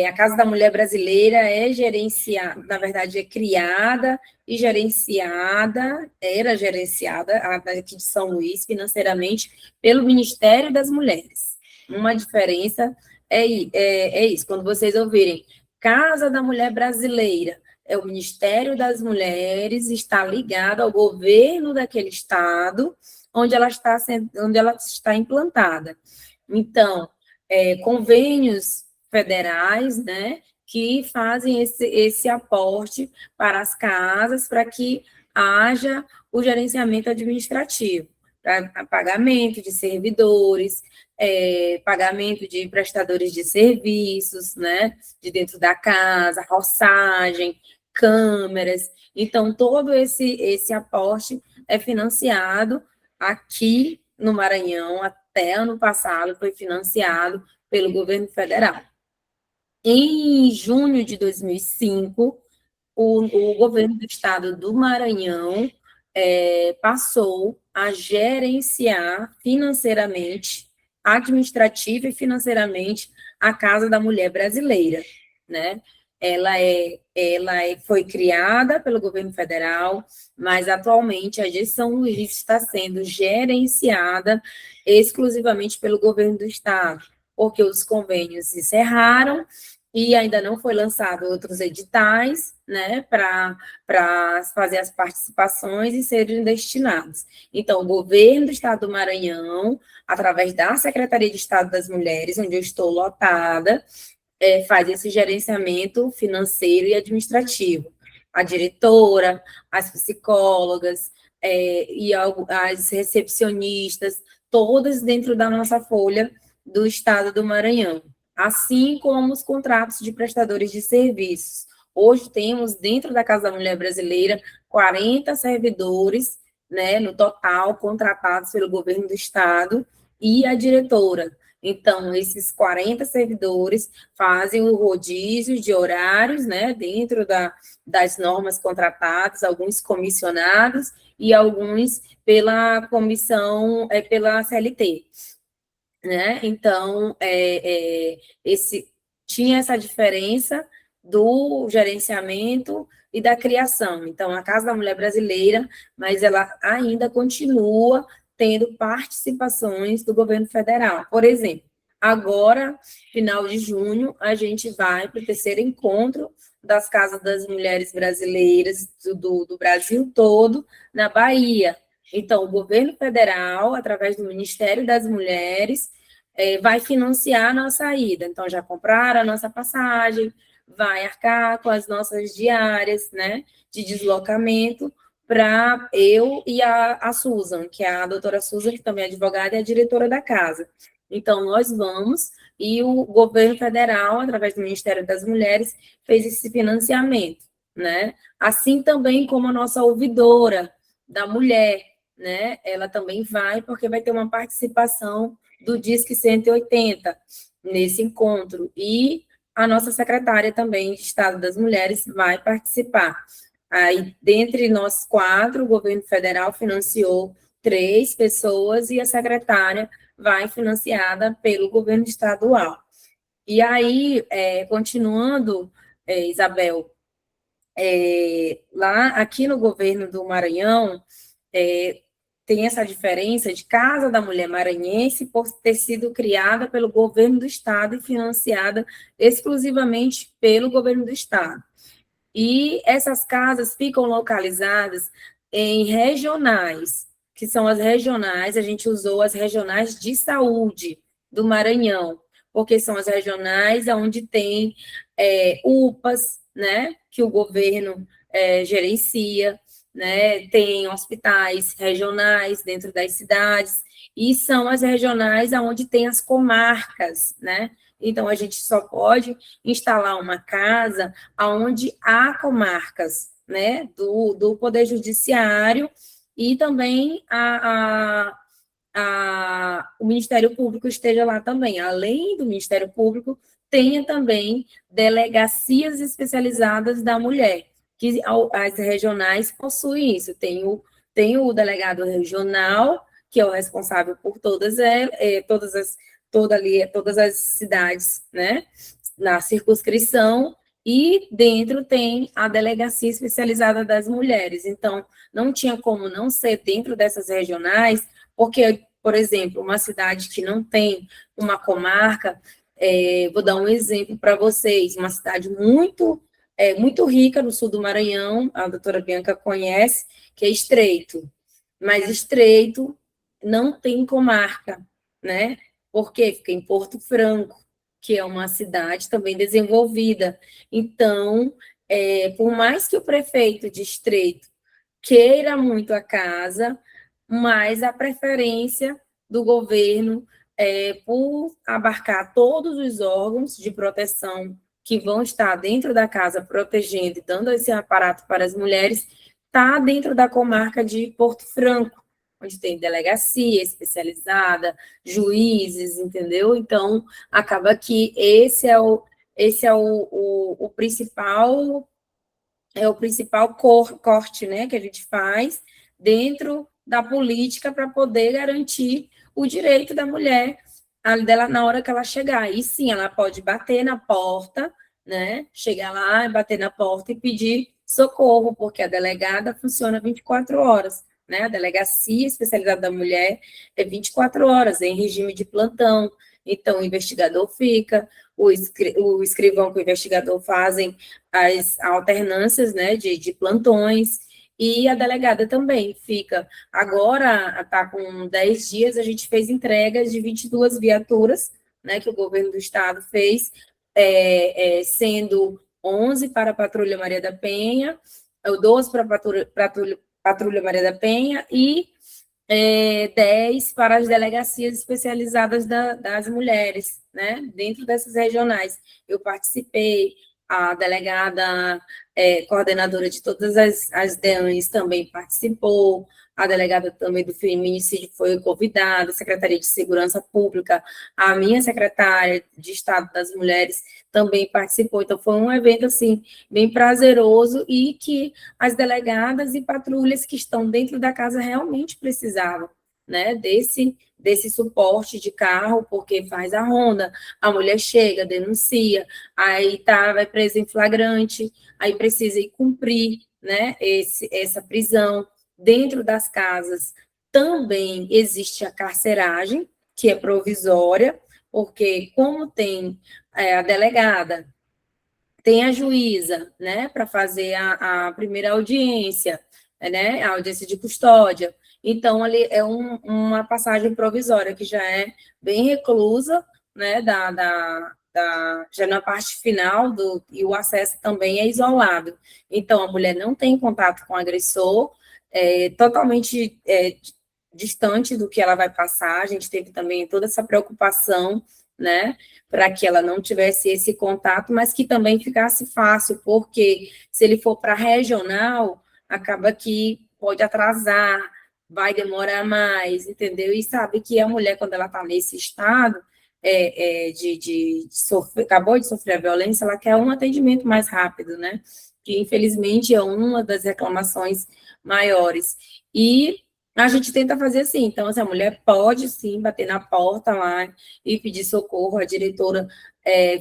A Casa da Mulher Brasileira é gerenciada, na verdade, é criada e era gerenciada aqui de São Luís financeiramente pelo Ministério das Mulheres. Uma diferença é isso, quando vocês ouvirem Casa da Mulher Brasileira, o Ministério das Mulheres está ligado ao governo daquele estado onde ela está implantada. Então, convênios federais, né, que fazem esse aporte para as casas, para que haja o gerenciamento administrativo, para pagamento de servidores, pagamento de prestadores de serviços, né, de dentro da casa, roçagem, câmeras. Então, todo esse aporte é financiado aqui no Maranhão, até ano passado, foi financiado pelo governo federal. Em junho de 2005, o governo do estado do Maranhão passou a gerenciar financeiramente, administrativa e financeiramente, a Casa da Mulher Brasileira, né? Ela foi criada pelo governo federal, mas atualmente a de São Luís está sendo gerenciada exclusivamente pelo governo do estado, porque os convênios encerraram e ainda não foi lançado outros editais, né, para fazer as participações e serem destinados. Então, o governo do estado do Maranhão, através da Secretaria de Estado das Mulheres, onde eu estou lotada, faz esse gerenciamento financeiro e administrativo. A diretora, as psicólogas e as recepcionistas, todas dentro da nossa folha do estado do Maranhão, assim como os contratos de prestadores de serviços. Hoje temos, dentro da Casa da Mulher Brasileira, 40 servidores, né, no total, contratados pelo governo do estado, e a diretora. Então, esses 40 servidores fazem o rodízio de horários, né, dentro das normas contratadas, alguns comissionados e alguns pela comissão, pela CLT. Né? Então, tinha essa diferença do gerenciamento e da criação. Então, a Casa da Mulher Brasileira, mas ela ainda continua tendo participações do governo federal. Por exemplo, agora, final de junho, a gente vai para o 3º encontro das Casas das Mulheres Brasileiras do Brasil todo, na Bahia. Então, o governo federal, através do Ministério das Mulheres, vai financiar a nossa ida. Então, já compraram a nossa passagem, vai arcar com as nossas diárias, né, de deslocamento, para eu e a Susan, que é a doutora Susan, que também é advogada e é diretora da casa. Então, nós vamos, e o governo federal, através do Ministério das Mulheres, fez esse financiamento, né? Assim também como a nossa ouvidora da mulher, né? Ela também vai, porque vai ter uma participação do Disque 180 nesse encontro. E a nossa secretária também de Estado das Mulheres vai participar. Aí, dentre nós 4, o governo federal financiou 3 pessoas e a secretária vai financiada pelo governo estadual. E aí, continuando, Isabel, lá aqui no governo do Maranhão, tem essa diferença de Casa da Mulher Maranhense por ter sido criada pelo governo do estado e financiada exclusivamente pelo governo do estado. E essas casas ficam localizadas em regionais, que são as regionais, a gente usou as regionais de saúde do Maranhão, porque são as regionais onde tem UPAs, né, que o governo gerencia, né, tem hospitais regionais dentro das cidades, e são as regionais onde tem as comarcas, né? Então, a gente só pode instalar uma casa onde há comarcas, né, do Poder Judiciário e também o Ministério Público esteja lá também. Além do Ministério Público, tenha também delegacias especializadas da mulher, que as regionais possuem isso. Tem o delegado regional, que é o responsável por todas as cidades, né, na circunscrição, e dentro tem a delegacia especializada das mulheres. Então, não tinha como não ser dentro dessas regionais, porque, por exemplo, uma cidade que não tem uma comarca, vou dar um exemplo para vocês, uma cidade muito rica no sul do Maranhão, a doutora Bianca conhece, que é Estreito. Mas Estreito não tem comarca, né? Porque fica em Porto Franco, que é uma cidade também desenvolvida. Então, por mais que o prefeito de Estreito queira muito a casa, mas a preferência do governo por abarcar todos os órgãos de proteção que vão estar dentro da casa protegendo e dando esse aparato para as mulheres, está dentro da comarca de Porto Franco, onde tem delegacia especializada, juízes, entendeu? Então, acaba que esse é o principal corte, né, que a gente faz dentro da política para poder garantir o direito da mulher dela na hora que ela chegar. E sim, ela pode bater na porta, né, chegar lá, bater na porta e pedir socorro, porque a delegada funciona 24 horas. Né? A delegacia especializada da mulher é 24 horas, em regime de plantão. Então, o investigador fica, o escrivão com o investigador fazem as alternâncias, né, de plantões, e a delegada também fica. Agora, está com 10 dias, a gente fez entregas de 22 viaturas, né, que o governo do estado fez, sendo 11 para a Patrulha Maria da Penha, 12 para a Patrulha Maria da Penha e 10 para as delegacias especializadas das mulheres, né, dentro dessas regionais. Eu participei, a delegada coordenadora de todas as DEANs também participou, a delegada também do feminicídio foi convidada, a Secretaria de Segurança Pública, a minha secretária de Estado das Mulheres também participou. Então, foi um evento, assim, bem prazeroso e que as delegadas e patrulhas que estão dentro da casa realmente precisavam, né, desse suporte de carro, porque faz a ronda, a mulher chega, denuncia, aí vai presa em flagrante, aí precisa ir cumprir, né, essa prisão. Dentro das casas também existe a carceragem, que é provisória, porque como tem a delegada, tem a juíza, né, para fazer a primeira audiência, né, a audiência de custódia. Então, ali é uma passagem provisória, que já é bem reclusa, né, já na parte final, e o acesso também é isolado. Então, a mulher não tem contato com o agressor, totalmente distante do que ela vai passar. A gente teve também toda essa preocupação, né, para que ela não tivesse esse contato, mas que também ficasse fácil, porque se ele for para regional, acaba que pode atrasar, vai demorar mais, entendeu? E sabe que a mulher, quando ela está nesse estado, acabou de sofrer a violência, ela quer um atendimento mais rápido, né? Que infelizmente é uma das reclamações maiores. E a gente tenta fazer assim, então essa mulher pode sim bater na porta lá e pedir socorro, a diretora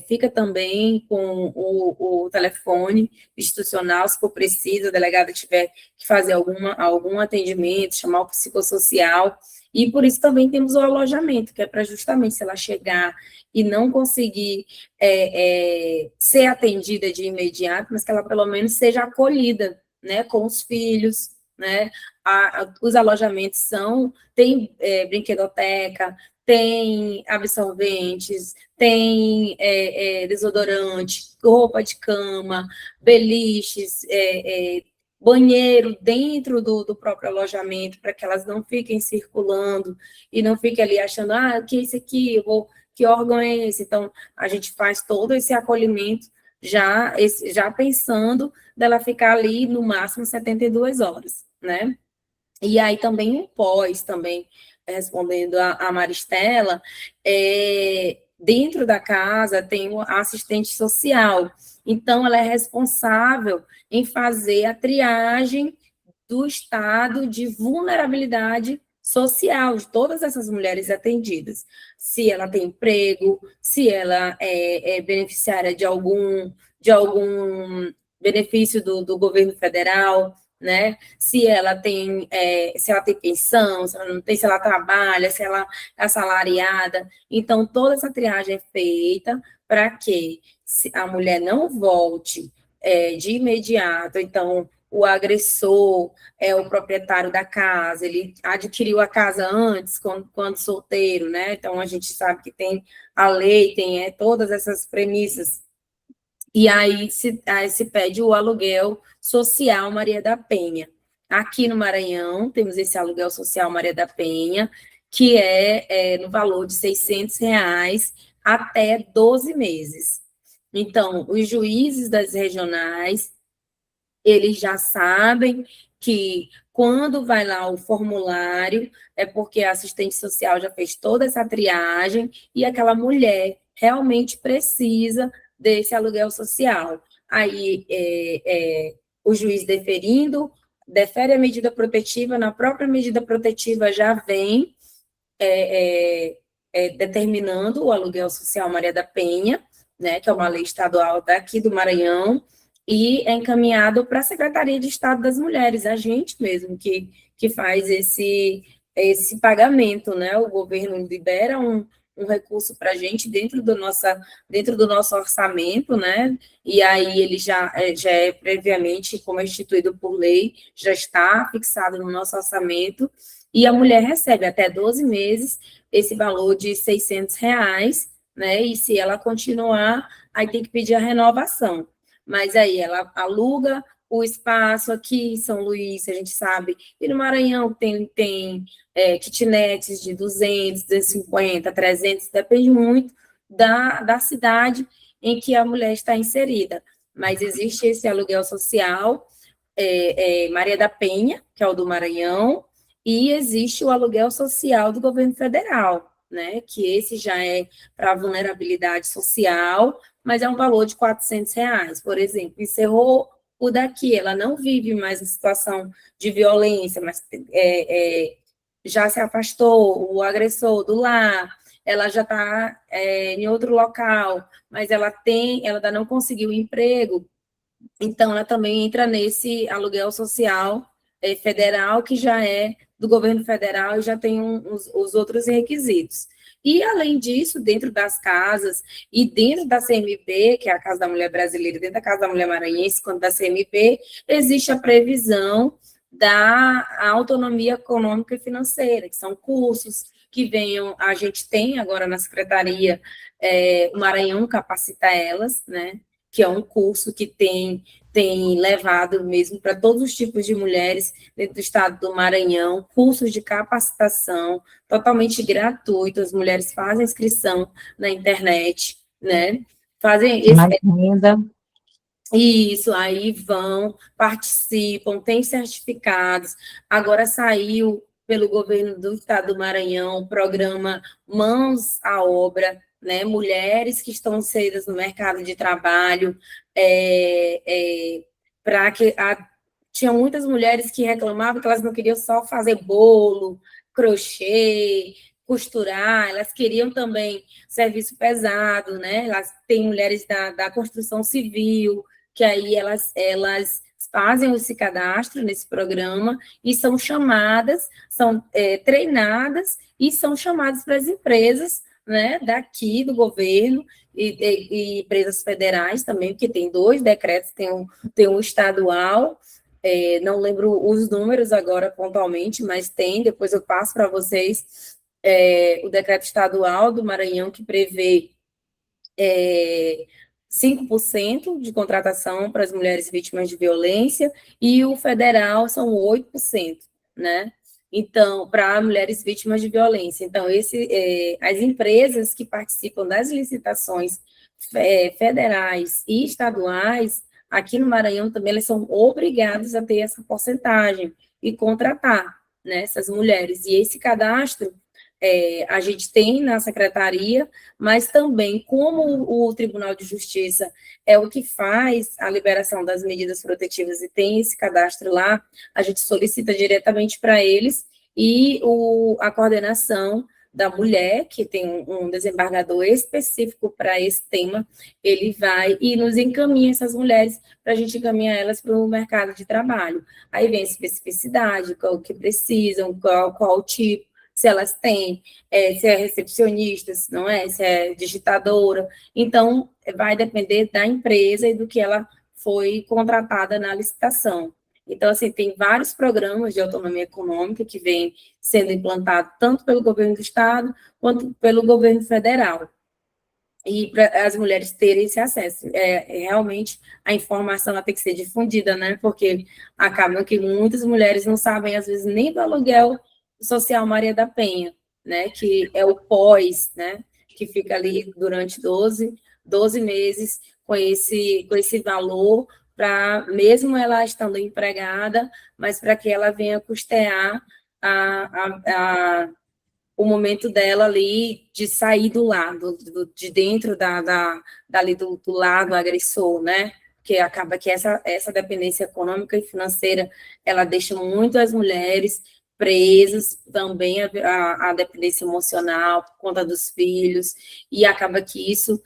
fica também com o telefone institucional, se for preciso, a delegada tiver que fazer algum atendimento, chamar o psicossocial, e por isso também temos o alojamento, que é para justamente, se ela chegar e não conseguir ser atendida de imediato, mas que ela pelo menos seja acolhida, né, com os filhos, né, os alojamentos tem brinquedoteca, tem absorventes, tem desodorante, roupa de cama, beliches, banheiro dentro do próprio alojamento, para que elas não fiquem circulando e não fiquem ali achando, o que é isso aqui? Que órgão é esse? Então, a gente faz todo esse acolhimento já pensando dela ficar ali no máximo 72 horas, né? E aí também um pós, também respondendo a Maristela, dentro da casa tem a assistente social, então ela é responsável em fazer a triagem do estado de vulnerabilidade social de todas essas mulheres atendidas. Se ela tem emprego, se ela é beneficiária de algum benefício do governo federal, né? Se ela tem pensão, se ela não tem, se ela trabalha, se ela é assalariada. Então, toda essa triagem é feita para que a mulher não volte de imediato. Então, o agressor é o proprietário da casa, ele adquiriu a casa antes, quando solteiro, né? Então, a gente sabe que tem a lei, tem todas essas premissas. E aí se pede o aluguel social Maria da Penha. Aqui no Maranhão, temos esse aluguel social Maria da Penha, que é no valor de R$ 600 até 12 meses. Então, os juízes das regionais, eles já sabem que quando vai lá o formulário, é porque a assistente social já fez toda essa triagem e aquela mulher realmente precisa desse aluguel social. Aí, o juiz defere a medida protetiva, na própria medida protetiva já vem determinando o aluguel social Maria da Penha, né, que é uma lei estadual daqui do Maranhão, e é encaminhado para a Secretaria de Estado das Mulheres, a gente mesmo que faz esse pagamento, né? O governo libera um recurso para a gente dentro do nosso orçamento, né? E aí ele já é previamente, como é instituído por lei, já está fixado no nosso orçamento, e a mulher recebe até 12 meses esse valor de R$ 600, né? E se ela continuar, aí tem que pedir a renovação. Mas aí ela aluga o espaço aqui em São Luís, a gente sabe, e no Maranhão tem kitnets de 200, 250, 300, depende muito da cidade em que a mulher está inserida. Mas existe esse aluguel social, Maria da Penha, que é o do Maranhão, e existe o aluguel social do governo federal, né, que esse já é para vulnerabilidade social, mas é um valor de R$ 400, por exemplo. Encerrou o daqui, ela não vive mais em situação de violência, mas já se afastou, o agressor do lar, ela já está em outro local, mas ela ainda não conseguiu emprego, então ela também entra nesse aluguel social federal, que já é do governo federal e já tem os outros requisitos. E, além disso, dentro das casas e dentro da CMP, que é a Casa da Mulher Brasileira, dentro da Casa da Mulher Maranhense, quanto da CMP, existe a previsão da autonomia econômica e financeira, que são cursos que a gente tem agora na Secretaria, o Maranhão capacita elas, né, que é um curso que tem levado mesmo para todos os tipos de mulheres dentro do estado do Maranhão, cursos de capacitação totalmente gratuitos, as mulheres fazem inscrição na internet, né? Fazem isso, aí participam, têm certificados. Agora saiu pelo governo do estado do Maranhão o programa Mãos à Obra, né? Mulheres que estão inseridas no mercado de trabalho, para que tinha muitas mulheres que reclamavam que elas não queriam só fazer bolo, crochê, costurar, elas queriam também serviço pesado, né? Elas têm mulheres da construção civil, que aí elas fazem esse cadastro nesse programa e são chamadas, são treinadas e são chamadas para as empresas, né, daqui do governo e empresas federais também, porque tem 2 decretos, tem um estadual, não lembro os números agora pontualmente, mas tem, depois eu passo para vocês, o decreto estadual do Maranhão que prevê 5% de contratação para as mulheres vítimas de violência, e o federal são 8%, né? Então, para mulheres vítimas de violência. Então, as empresas que participam das licitações federais e estaduais, aqui no Maranhão também, elas são obrigadas a ter essa porcentagem e contratar, né, essas mulheres. E esse cadastro a gente tem na secretaria, mas também, como o Tribunal de Justiça é o que faz a liberação das medidas protetivas e tem esse cadastro lá, a gente solicita diretamente para eles, e a coordenação da mulher, que tem um desembargador específico para esse tema, ele vai e nos encaminha essas mulheres para a gente encaminhar elas para o mercado de trabalho. Aí vem a especificidade, qual que precisam, qual o tipo, se elas têm, se é recepcionista, se não é, se é digitadora. Então, vai depender da empresa e do que ela foi contratada na licitação. Então, assim, tem vários programas de autonomia econômica que vêm sendo implantados tanto pelo governo do estado quanto pelo governo federal. E para as mulheres terem esse acesso. Realmente, a informação ela tem que ser difundida, né? Porque acaba que muitas mulheres não sabem, às vezes, nem do aluguel social Maria da Penha, né? Que é o pós, né? Que fica ali durante 12 meses com esse valor, para, mesmo ela estando empregada, mas para que ela venha custear o momento dela ali de sair do lado, de dentro dali do lado agressor, né? Porque acaba que essa dependência econômica e financeira, ela deixa muito as mulheres presas, também a dependência emocional por conta dos filhos, e acaba que isso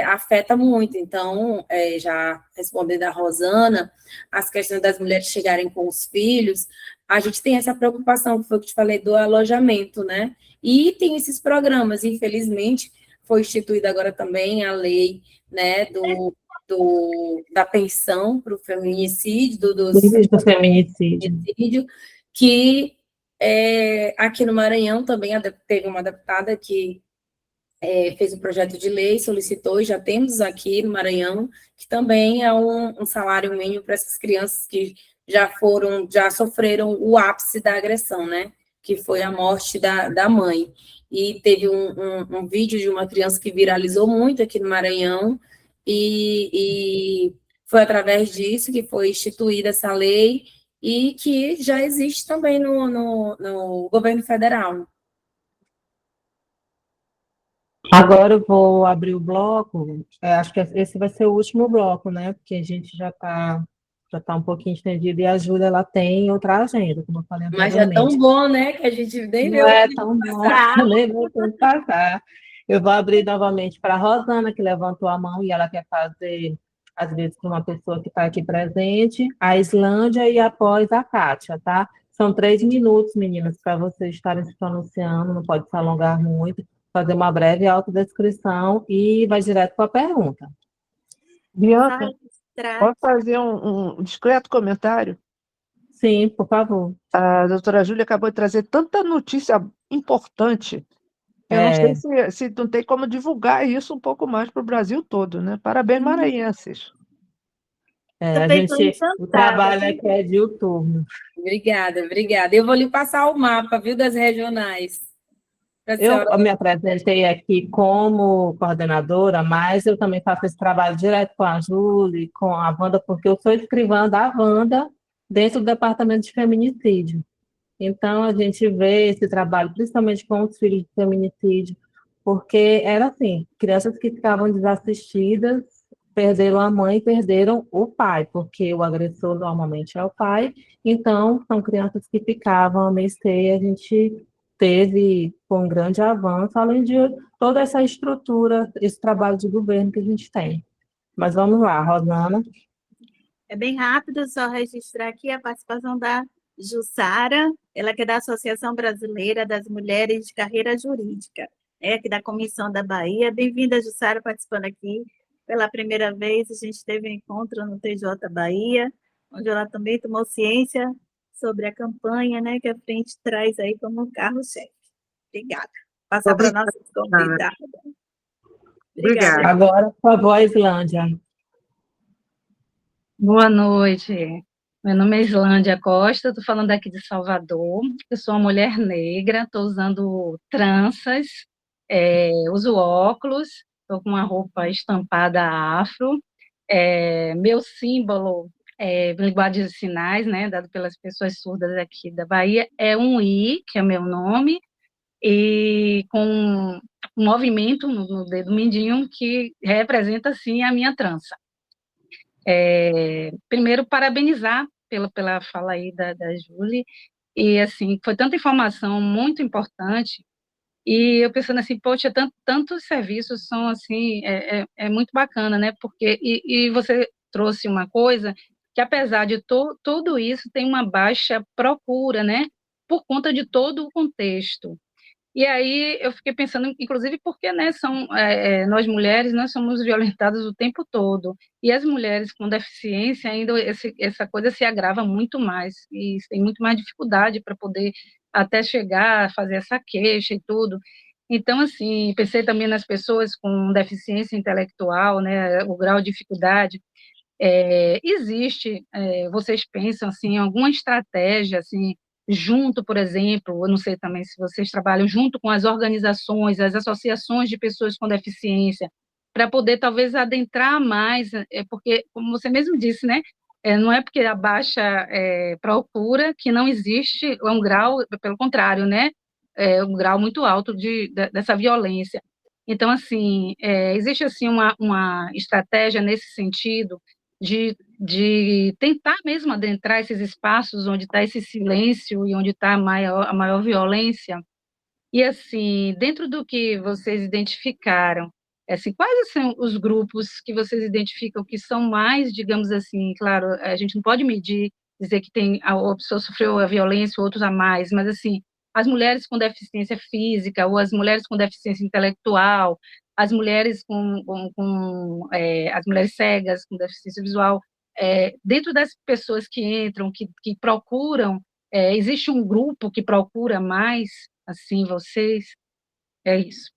afeta muito. Então, já respondendo a Rosana, as questões das mulheres chegarem com os filhos, a gente tem essa preocupação, que foi o que eu te falei, do alojamento, né? E tem esses programas, infelizmente, foi instituída agora também a lei, né, da pensão para o feminicídio, do feminicídio, que aqui no Maranhão também teve uma deputada que fez um projeto de lei, solicitou, e já temos aqui no Maranhão, que também é um salário mínimo para essas crianças que já sofreram o ápice da agressão, né? Que foi a morte da mãe. E teve um vídeo de uma criança que viralizou muito aqui no Maranhão, e foi através disso que foi instituída essa lei, e que já existe também no governo federal. Agora eu vou abrir o bloco. Acho que esse vai ser o último bloco, né? Porque a gente já tá um pouquinho estendido, e a Júlia, ela tem outra agenda, como eu falei Mas já é tão anteriormente. bom, né? Que a gente nem Não vê o é tempo tão bom, passar. nem vou passar. Eu vou abrir novamente para a Rosana, que levantou a mão, e ela quer fazer, às vezes, com uma pessoa que está aqui presente, a Islândia, e após a Kátia, tá? São 3 minutos, meninas, para vocês estarem se pronunciando, não pode se alongar muito, fazer uma breve autodescrição e vai direto para a pergunta. Bianca, posso fazer um discreto comentário? Sim, por favor. A doutora Júlia acabou de trazer tanta notícia importante. Eu não sei se não tem como divulgar isso um pouco mais para o Brasil todo, né? Parabéns, maranhenses. O trabalho aqui é diuturno. Obrigada. Eu vou lhe passar o mapa, viu, das regionais. Eu me apresentei aqui como coordenadora, mas eu também faço esse trabalho direto com a Júlia, com a Wanda, porque eu sou escrivã da Wanda dentro do departamento de feminicídio. Então, a gente vê esse trabalho, principalmente com os filhos de feminicídio, porque era assim, crianças que ficavam desassistidas, perderam a mãe, perderam o pai, porque o agressor normalmente é o pai, então são crianças que ficavam à mercê, a gente teve com um grande avanço, além de toda essa estrutura, esse trabalho de governo que a gente tem. Mas vamos lá, Rosana. É bem rápido, só registrar aqui a participação da Jussara, ela que é da Associação Brasileira das Mulheres de Carreira Jurídica, aqui da Comissão da Bahia. Bem-vinda, Jussara, participando aqui pela primeira vez. A gente teve um encontro no TJ Bahia, onde ela também tomou ciência sobre a campanha, né, que a frente traz aí como carro-chefe. Obrigada. Passar para a nossa convidada. Obrigada. Agora, por favor, Islândia. Boa noite. Meu nome é Islândia Costa, estou falando aqui de Salvador. Eu sou uma mulher negra, estou usando tranças, uso óculos, estou com uma roupa estampada afro. Meu símbolo linguagem de sinais, né, dado pelas pessoas surdas aqui da Bahia, é um I, que é meu nome, e com um movimento no dedo mindinho que representa, assim, a minha trança. Primeiro, parabenizar pela fala aí da Júlia, e, assim, foi tanta informação muito importante, e eu pensando assim, poxa, tantos serviços são, assim, muito bacana, né, porque, e você trouxe uma coisa, que apesar de tudo isso, tem uma baixa procura, né, por conta de todo o contexto. E aí eu fiquei pensando, inclusive, porque, né, nós mulheres, nós somos violentadas o tempo todo, e as mulheres com deficiência, ainda essa coisa se agrava muito mais, e tem muito mais dificuldade para poder até chegar a fazer essa queixa e tudo. Então, assim, pensei também nas pessoas com deficiência intelectual, né, o grau de dificuldade. Existe, vocês pensam, assim, em alguma estratégia, assim, junto, por exemplo, eu não sei também se vocês trabalham junto com as organizações, as associações de pessoas com deficiência, para poder talvez adentrar mais, porque, como você mesmo disse, né, não é porque a baixa procura que não existe um grau, pelo contrário, né, um grau muito alto dessa violência. Então, assim, existe, assim, uma estratégia nesse sentido, de tentar mesmo adentrar esses espaços onde está esse silêncio e onde está a maior violência. E, assim, dentro do que vocês identificaram, assim, quais são os grupos que vocês identificam que são mais, digamos assim, claro, a gente não pode medir, dizer que tem a pessoa sofreu a violência, outros a mais, mas, assim, as mulheres com deficiência física ou as mulheres com deficiência intelectual, as mulheres as mulheres cegas com deficiência visual, dentro das pessoas que entram, que procuram, existe um grupo que procura mais, assim, vocês? É isso.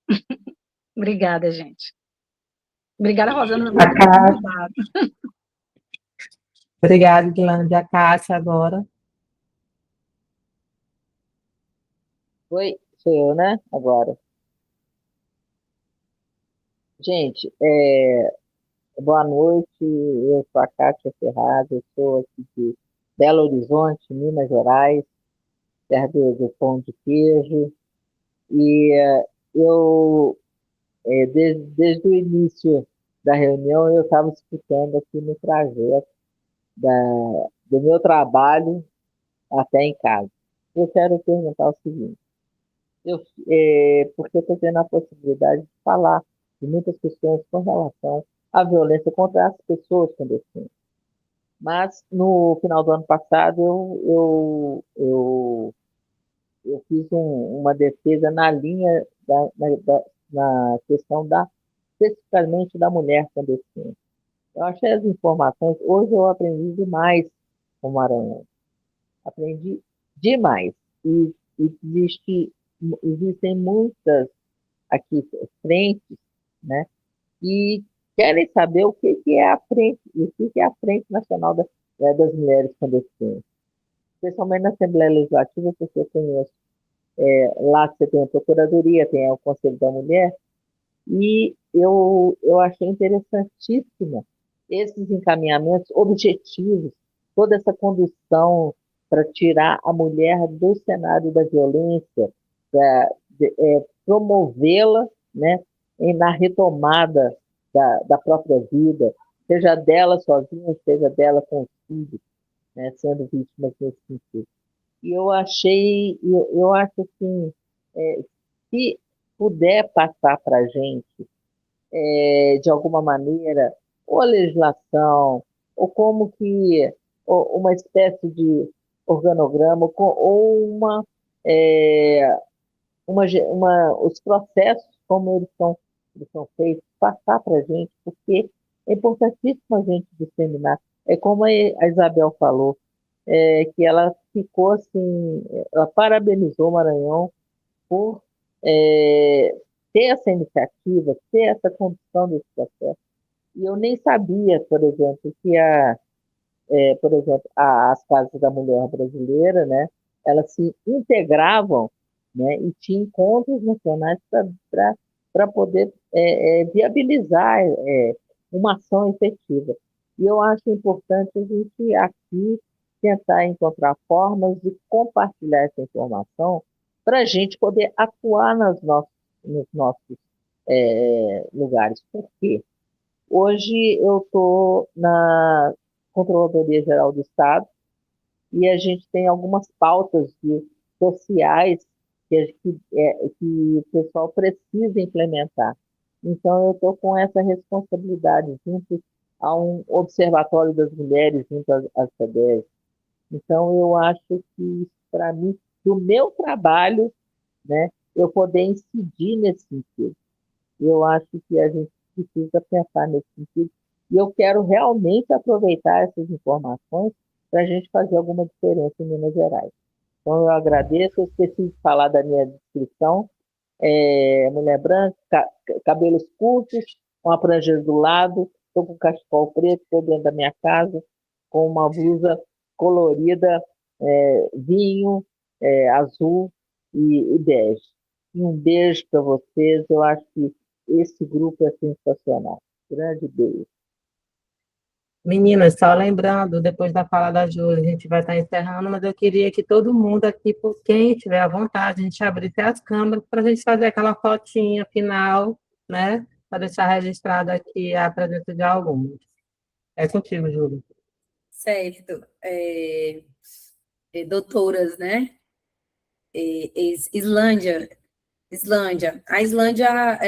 Obrigada, gente. Obrigada, Rosana, A muito Cássia. obrigada. Obrigada, Islândia. A Cássia agora. Oi, sou eu, né? Agora. Gente, boa noite. Eu sou a Kátia Ferraz, eu sou aqui de Belo Horizonte, Minas Gerais, terra do pão de queijo. E eu, desde o início da reunião, eu estava escutando aqui no trajeto da, do meu trabalho até em casa. Eu quero perguntar o seguinte. Porque eu estou tendo a possibilidade de falar de muitas questões com relação à violência contra as pessoas com deficiência. Mas, no final do ano passado, eu fiz uma defesa na linha, na questão especificamente da mulher com deficiência. Eu achei as informações, hoje eu aprendi demais com o Maranhão. Aprendi demais. E existem muitas aqui frentes, né, e querem saber o que é a frente, o que é a Frente Nacional das Mulheres com Deficiência. Especialmente na Assembleia Legislativa, porque eu conheço, lá você tem a Procuradoria, tem o Conselho da Mulher, e eu achei interessantíssimo esses encaminhamentos objetivos, toda essa condução para tirar a mulher do cenário da violência, promovê-la né, na retomada da própria vida, seja dela sozinha, seja dela com os filhos, né, sendo vítimas nesse sentido. E eu acho assim, se puder passar para a gente, de alguma maneira, ou a legislação, ou como que, ou uma espécie de organograma, ou os processos, como eles são feitos, passar para a gente, porque é importantíssimo a gente disseminar. É como a Isabel falou, que ela ficou assim, ela parabenizou o Maranhão por ter essa iniciativa, ter essa condução desse processo. E eu nem sabia, por exemplo, que por exemplo, as casas da mulher brasileira, né, elas se integravam, né, e tinham encontros nacionais para poder viabilizar uma ação efetiva. E eu acho importante a gente aqui tentar encontrar formas de compartilhar essa informação para a gente poder atuar nos nossos lugares. Por quê? Hoje eu estou na Controladoria Geral do Estado e a gente tem algumas pautas sociais que o pessoal precisa implementar. Então, eu estou com essa responsabilidade junto a um observatório das mulheres, junto às FEDES. Então, eu acho que, para mim, do meu trabalho, né, eu poder incidir nesse sentido. Eu acho que a gente precisa pensar nesse sentido. E eu quero realmente aproveitar essas informações para a gente fazer alguma diferença em Minas Gerais. Então, eu agradeço. Eu esqueci de falar da minha descrição. Mulher branca, cabelos curtos, uma prancha do lado, estou com cachecol preto, estou dentro da minha casa, com uma blusa colorida, vinho, azul e bege. E um beijo para vocês. Eu acho que esse grupo é sensacional. Grande beijo. Meninas, só lembrando, depois da fala da Júlia, a gente vai estar encerrando, mas eu queria que todo mundo aqui, por quem tiver à vontade, a gente abrisse as câmeras para a gente fazer aquela fotinha final, né? Para deixar registrada aqui a presença de alguns. É contigo, Júlia. Certo. Doutoras, né? Islândia. A Islândia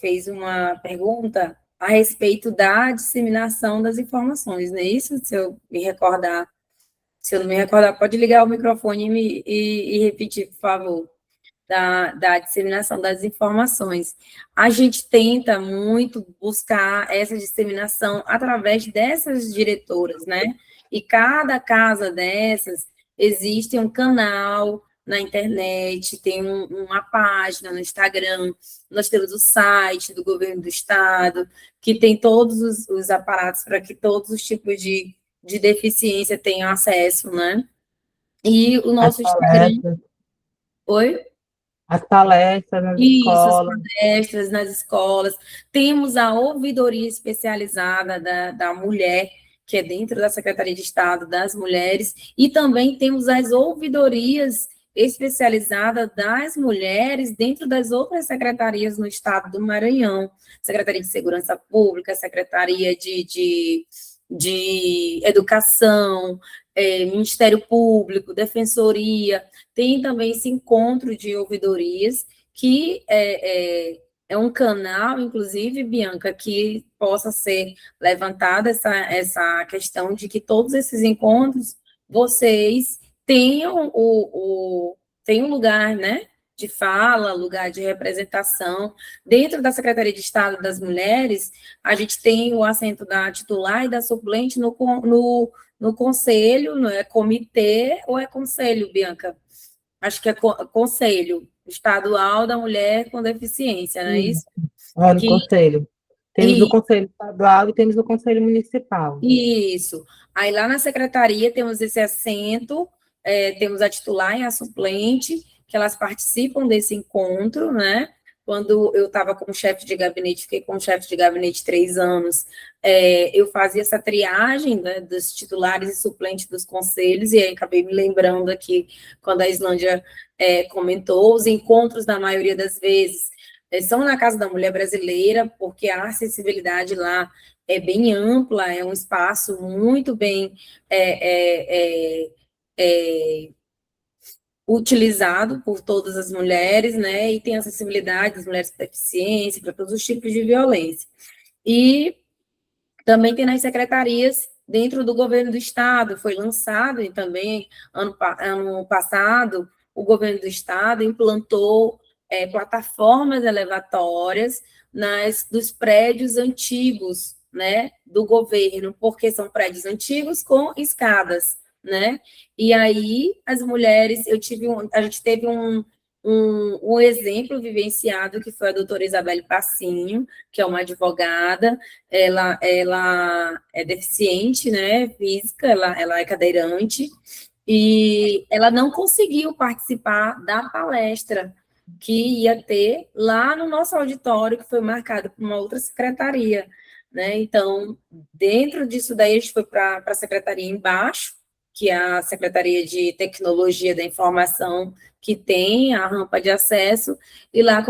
fez uma pergunta a respeito da disseminação das informações, não é isso? Se eu não me recordar, pode ligar o microfone e repetir, por favor, da disseminação das informações. A gente tenta muito buscar essa disseminação através dessas diretoras, né? E cada casa dessas existe um canal na internet, tem uma página no Instagram, nós temos o site do governo do estado, que tem todos os aparatos para que todos os tipos de deficiência tenham acesso, né? E o nosso Instagram... Oi? As palestras nas escolas. As palestras nas escolas. Temos a ouvidoria especializada da mulher, que é dentro da Secretaria de Estado das Mulheres, e também temos as ouvidorias especializadas das mulheres dentro das outras secretarias no estado do Maranhão, Secretaria de Segurança Pública, Secretaria de Educação, Ministério Público, Defensoria, tem também esse encontro de ouvidorias, que é um canal, inclusive, Bianca, que possa ser levantada essa questão de que todos esses encontros, vocês tenham tem um lugar, né, de fala, lugar de representação. Dentro da Secretaria de Estado das Mulheres, a gente tem o assento da titular e da suplente no conselho, não é comitê ou é conselho, Bianca? Acho que é Conselho Estadual da Mulher com Deficiência, não é isso? No conselho. Temos o Conselho Estadual e temos o Conselho Municipal. Isso. Aí lá na Secretaria temos esse assento, temos a titular e a suplente, que elas participam desse encontro, né? Quando eu estava como chefe de gabinete, fiquei como chefe de gabinete 3 anos, eu fazia essa triagem, né, dos titulares e suplentes dos conselhos, e aí acabei me lembrando aqui, quando a Islândia comentou, os encontros, na maioria das vezes, são na Casa da Mulher Brasileira, porque a acessibilidade lá é bem ampla, é um espaço muito bem utilizado por todas as mulheres, né, e tem acessibilidade das mulheres com deficiência, para todos os tipos de violência. E também tem nas secretarias dentro do governo do estado, foi lançado, e também ano passado, o governo do estado implantou plataformas elevatórias dos prédios antigos, né, do governo, porque são prédios antigos com escadas, né, e aí as mulheres, a gente teve um exemplo vivenciado, que foi a doutora Isabelle Passinho, que é uma advogada, ela é deficiente, né, física, ela é cadeirante, e ela não conseguiu participar da palestra que ia ter lá no nosso auditório, que foi marcado por uma outra secretaria, né, então, dentro disso daí, a gente foi para a secretaria embaixo, que é a Secretaria de Tecnologia da Informação, que tem a rampa de acesso, e lá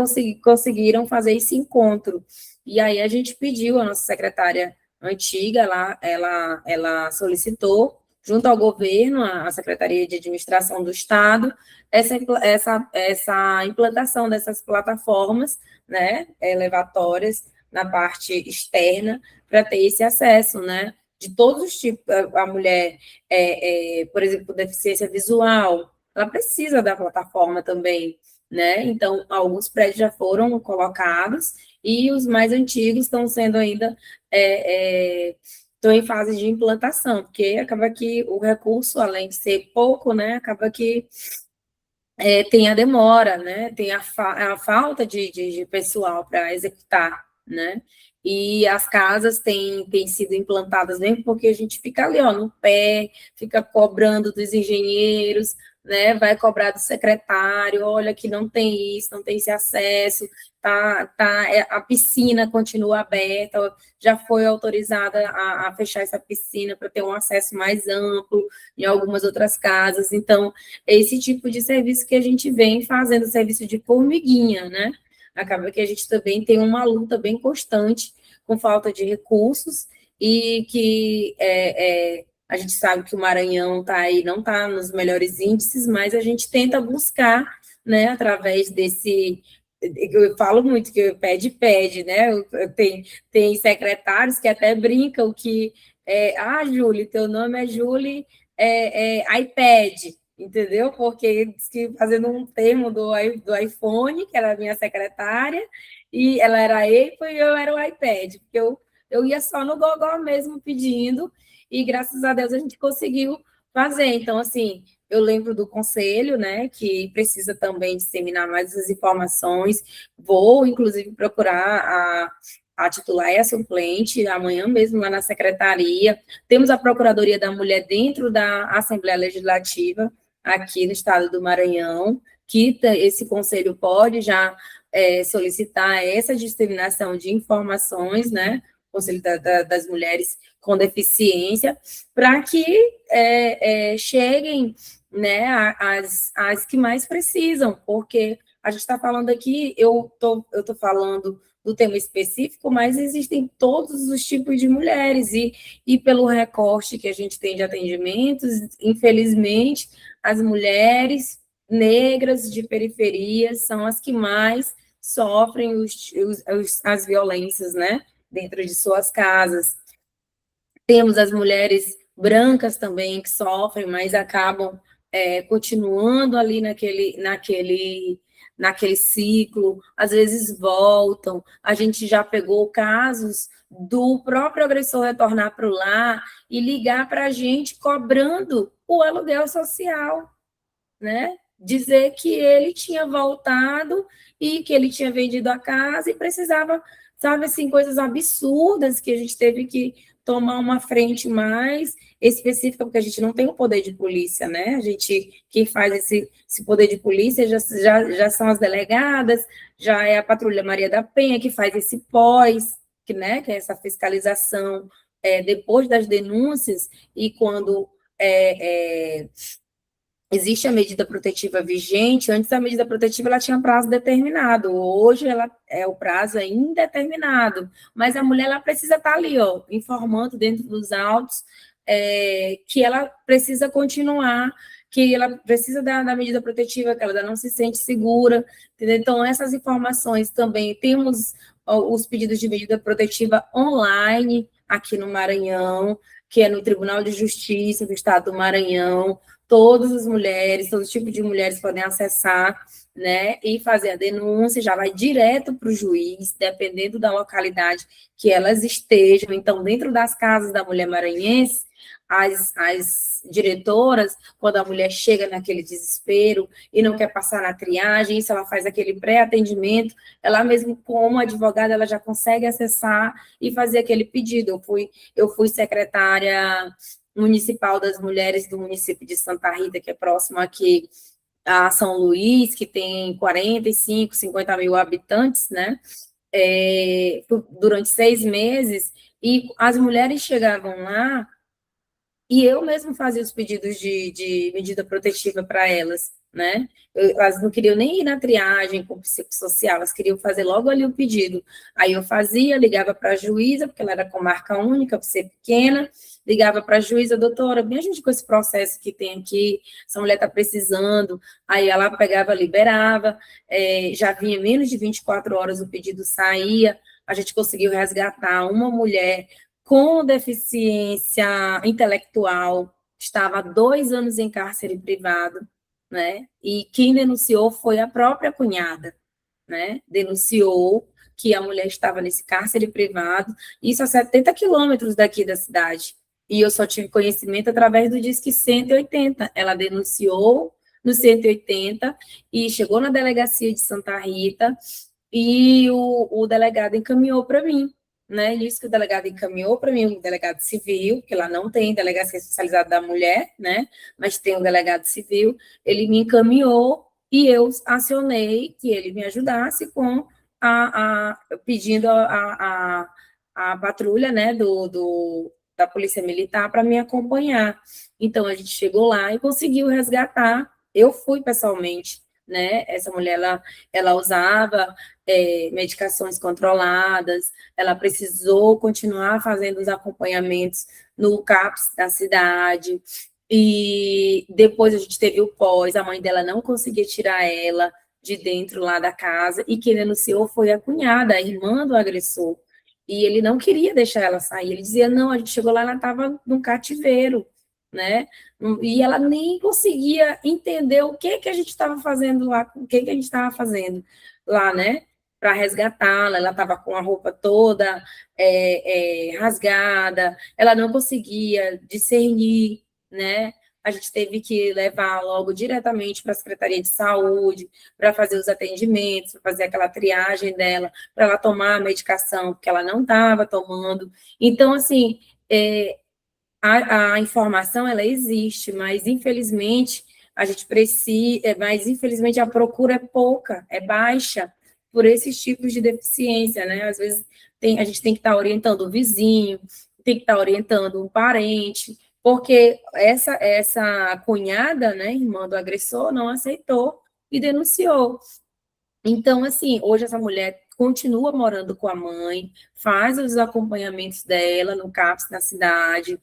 conseguiram fazer esse encontro. E aí a gente pediu, a nossa secretária antiga, ela solicitou, junto ao governo, a Secretaria de Administração do Estado, essa implantação dessas plataformas, né, elevatórias na parte externa, para ter esse acesso, né, de todos os tipos. A mulher, por exemplo, com deficiência visual, ela precisa da plataforma também, né? Então, alguns prédios já foram colocados e os mais antigos estão sendo ainda estão em fase de implantação, porque acaba que o recurso, além de ser pouco, né, acaba que tem a demora, né, tem a falta de pessoal para executar, né, e as casas têm sido implantadas mesmo porque a gente fica ali, ó, no pé, fica cobrando dos engenheiros, né, vai cobrar do secretário, olha que não tem isso, não tem esse acesso, a piscina continua aberta, já foi autorizada a fechar essa piscina para ter um acesso mais amplo em algumas outras casas, então, é esse tipo de serviço que a gente vem fazendo, serviço de formiguinha, né, acaba que a gente também tem uma luta bem constante com falta de recursos e que a gente sabe que o Maranhão não está nos melhores índices, mas a gente tenta buscar, né, através desse... Eu falo muito que pede, né? Tem secretários que até brincam que Júlia, teu nome é Júlia iPad, entendeu? Porque diz que fazendo um termo do iPhone, que era a minha secretária, e ela era Apple e eu era o iPad, porque eu ia só no Google mesmo pedindo, e graças a Deus a gente conseguiu fazer. Então, assim, eu lembro do conselho, né, que precisa também disseminar mais as informações. Vou, inclusive, procurar a titular e a suplente amanhã mesmo lá na secretaria. Temos a Procuradoria da Mulher dentro da Assembleia Legislativa, aqui no estado do Maranhão, que esse conselho pode já solicitar essa disseminação de informações, né, Conselho das Mulheres com Deficiência, para que cheguem, né, as que mais precisam, porque a gente está falando aqui, eu tô falando do tema específico, mas existem todos os tipos de mulheres, e pelo recorte que a gente tem de atendimentos, infelizmente, as mulheres negras de periferia são as que mais sofrem as violências, né, dentro de suas casas. Temos as mulheres brancas também que sofrem, mas acabam continuando ali naquele ciclo, às vezes voltam. A gente já pegou casos do próprio agressor retornar para o lar e ligar para a gente cobrando o aluguel social, né? Dizer que ele tinha voltado e que ele tinha vendido a casa e precisava, sabe, assim, coisas absurdas que a gente teve que tomar uma frente mais específica, porque a gente não tem o poder de polícia, né? A gente, quem faz esse poder de polícia já são as delegadas, já é a Patrulha Maria da Penha que faz esse pós, né, que é essa fiscalização depois das denúncias, e quando existe a medida protetiva vigente. Antes a medida protetiva ela tinha prazo determinado, hoje ela o prazo é indeterminado, mas a mulher ela precisa estar ali, ó, informando dentro dos autos que ela precisa continuar, que ela precisa da medida protetiva, que ela não se sente segura, entendeu? Então, essas informações também, temos os pedidos de medida protetiva online aqui no Maranhão, que é no Tribunal de Justiça do Estado do Maranhão. Todas as mulheres, todo tipo de mulheres podem acessar, né, e fazer a denúncia, já vai direto para o juiz, dependendo da localidade que elas estejam. Então, dentro das casas da mulher maranhense, as diretoras, quando a mulher chega naquele desespero e não quer passar na triagem, isso ela faz aquele pré-atendimento, ela mesmo como advogada, ela já consegue acessar e fazer aquele pedido. Eu fui secretária municipal das mulheres do município de Santa Rita, que é próximo aqui a São Luís, que tem 45, 50 mil habitantes, né? Durante 6 meses, e as mulheres chegavam lá e eu mesmo fazia os pedidos de medida protetiva para elas, né? Elas não queriam nem ir na triagem com o psicossocial, elas queriam fazer logo ali o pedido. Aí eu fazia, ligava para a juíza, porque ela era comarca única, por ser pequena, ligava para a juíza, doutora, me ajude com esse processo que tem aqui, essa mulher está precisando. Aí ela pegava, liberava, já vinha menos de 24 horas, o pedido saía, a gente conseguiu resgatar uma mulher com deficiência intelectual, estava há 2 anos em cárcere privado, né? E quem denunciou foi a própria cunhada, né? Denunciou que a mulher estava nesse cárcere privado, isso a 70 quilômetros daqui da cidade. E eu só tive conhecimento através do Disque 180. Ela denunciou no 180 e chegou na delegacia de Santa Rita e o delegado encaminhou para mim, né? Isso que o delegado encaminhou para mim, o delegado civil, que lá não tem delegacia especializada da mulher, né? Mas tem um delegado civil, ele me encaminhou e eu acionei que ele me ajudasse com pedindo a patrulha, né, da Polícia Militar para me acompanhar. Então, a gente chegou lá e conseguiu resgatar. Eu fui pessoalmente, né? Essa mulher, ela usava medicações controladas, ela precisou continuar fazendo os acompanhamentos no CAPS da cidade, e depois a gente teve o pós, a mãe dela não conseguia tirar ela de dentro lá da casa, e quem denunciou foi a cunhada, a irmã do agressor, e ele não queria deixar ela sair, ele dizia, não, a gente chegou lá, ela estava num cativeiro, né, e ela nem conseguia entender o que a gente estava fazendo lá, o que a gente estava fazendo lá, né, para resgatá-la, ela estava com a roupa toda rasgada, ela não conseguia discernir, né, a gente teve que levar logo diretamente para a Secretaria de Saúde, para fazer os atendimentos, para fazer aquela triagem dela, para ela tomar a medicação, porque ela não estava tomando. Então, assim, a informação, ela existe, mas, infelizmente, a gente precisa, mas, infelizmente, a procura é pouca, é baixa, por esses tipos de deficiência, né? Às vezes, a gente tem que estar orientando o vizinho, tem que estar orientando um parente, porque essa cunhada, né, irmã do agressor, não aceitou e denunciou. Então, assim, hoje essa mulher continua morando com a mãe, faz os acompanhamentos dela no CAPS da cidade,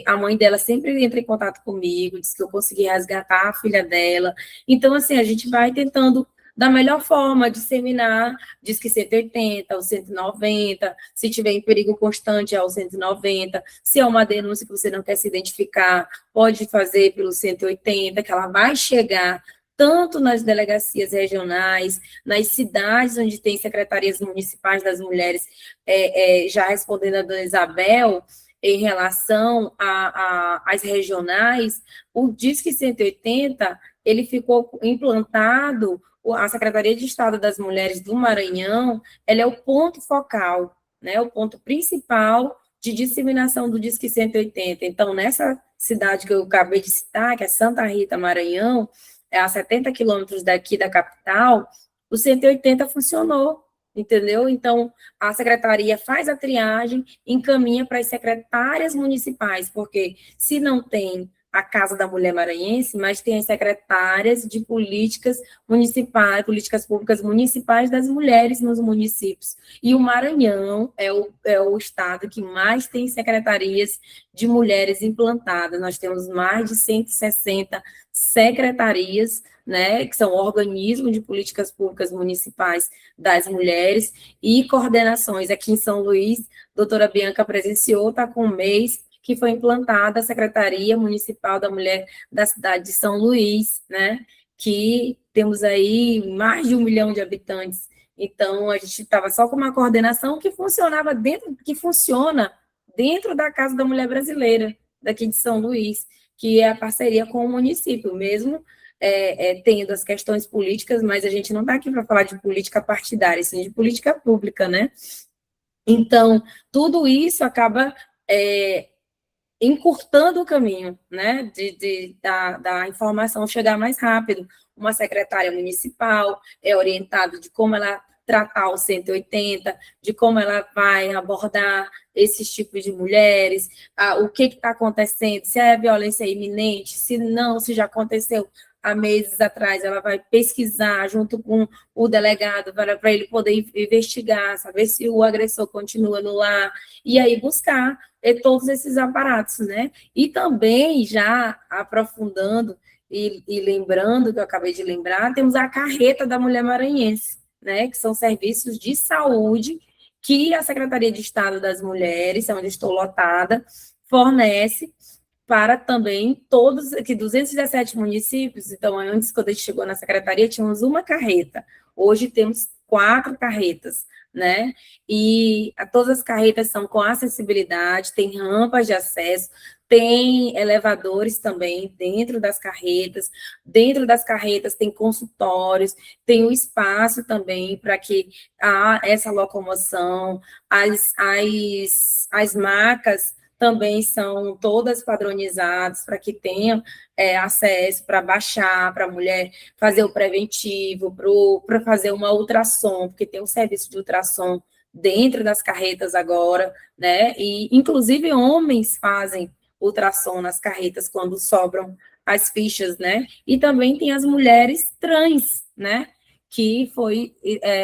a mãe dela sempre entra em contato comigo, diz que eu consegui resgatar a filha dela. Então, assim, a gente vai tentando da melhor forma, disseminar, diz que 180, ou 190, se tiver em perigo constante, é o 190, se é uma denúncia que você não quer se identificar, pode fazer pelo 180, que ela vai chegar tanto nas delegacias regionais, nas cidades onde tem secretarias municipais das mulheres, já respondendo a dona Isabel, em relação às regionais, o Disque 180, ele ficou implantado, a Secretaria de Estado das Mulheres do Maranhão, ela é o ponto focal, né, o ponto principal de disseminação do Disque 180. Então, nessa cidade que eu acabei de citar, que é Santa Rita, Maranhão, a 70 quilômetros daqui da capital, o 180 funcionou, entendeu? Então, a secretaria faz a triagem, encaminha para as secretárias municipais, porque se não tem a Casa da Mulher Maranhense, mas tem as secretárias de políticas municipais, políticas públicas municipais das mulheres nos municípios. E o Maranhão é o estado que mais tem secretarias de mulheres implantadas. Nós temos mais de 160 secretarias, né, que são organismos de políticas públicas municipais das mulheres, e coordenações. Aqui em São Luís, a doutora Bianca presenciou, está com um mês, que foi implantada a Secretaria Municipal da Mulher da cidade de São Luís, né, que temos aí mais de 1 milhão de habitantes. Então, a gente estava só com uma coordenação que funciona dentro da Casa da Mulher Brasileira, daqui de São Luís, que é a parceria com o município, mesmo tendo as questões políticas, mas a gente não está aqui para falar de política partidária, sim de política pública, né? Então, tudo isso acaba encurtando o caminho, né, da informação chegar mais rápido. Uma secretária municipal é orientada de como ela tratar o 180, de como ela vai abordar esses tipos de mulheres, o que está acontecendo, se a violência é iminente, se não, se já aconteceu há meses atrás, ela vai pesquisar junto com o delegado para ele poder investigar, saber se o agressor continua no lar, e aí buscar todos esses aparatos, né? E também, já aprofundando e lembrando, que eu acabei de lembrar, temos a carreta da Mulher Maranhense, né? Que são serviços de saúde que a Secretaria de Estado das Mulheres, onde estou lotada, fornece para também todos, aqui 217 municípios. Então, antes, quando a gente chegou na secretaria, tínhamos uma carreta. Hoje temos 4 carretas, né? E todas as carretas são com acessibilidade, tem rampas de acesso, tem elevadores também dentro das carretas. Dentro das carretas tem consultórios, tem o espaço também para que essa locomoção, as macas também são todas padronizadas para que tenham acesso para baixar, para a mulher fazer o preventivo, para fazer uma ultrassom, porque tem um serviço de ultrassom dentro das carretas agora, né? E, inclusive, homens fazem ultrassom nas carretas quando sobram as fichas, né? E também tem as mulheres trans, né? Que foi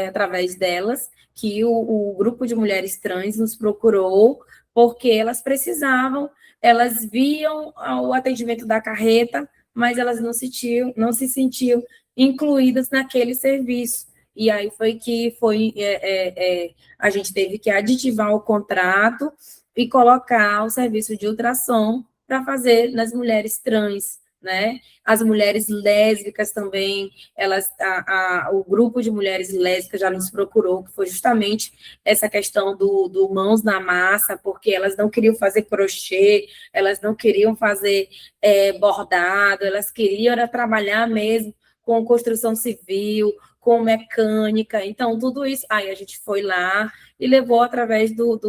através delas que o grupo de mulheres trans nos procurou, porque elas viam o atendimento da carreta, mas elas não se sentiam incluídas naquele serviço. E aí a gente teve que aditivar o contrato e colocar o serviço de ultrassom para fazer nas mulheres trans, né? As mulheres lésbicas também, o grupo de mulheres lésbicas já nos procurou, que foi justamente essa questão do mãos na massa, porque elas não queriam fazer crochê, elas não queriam fazer bordado, elas queriam era trabalhar mesmo com construção civil, com mecânica. Então, tudo isso, aí a gente foi lá e levou através do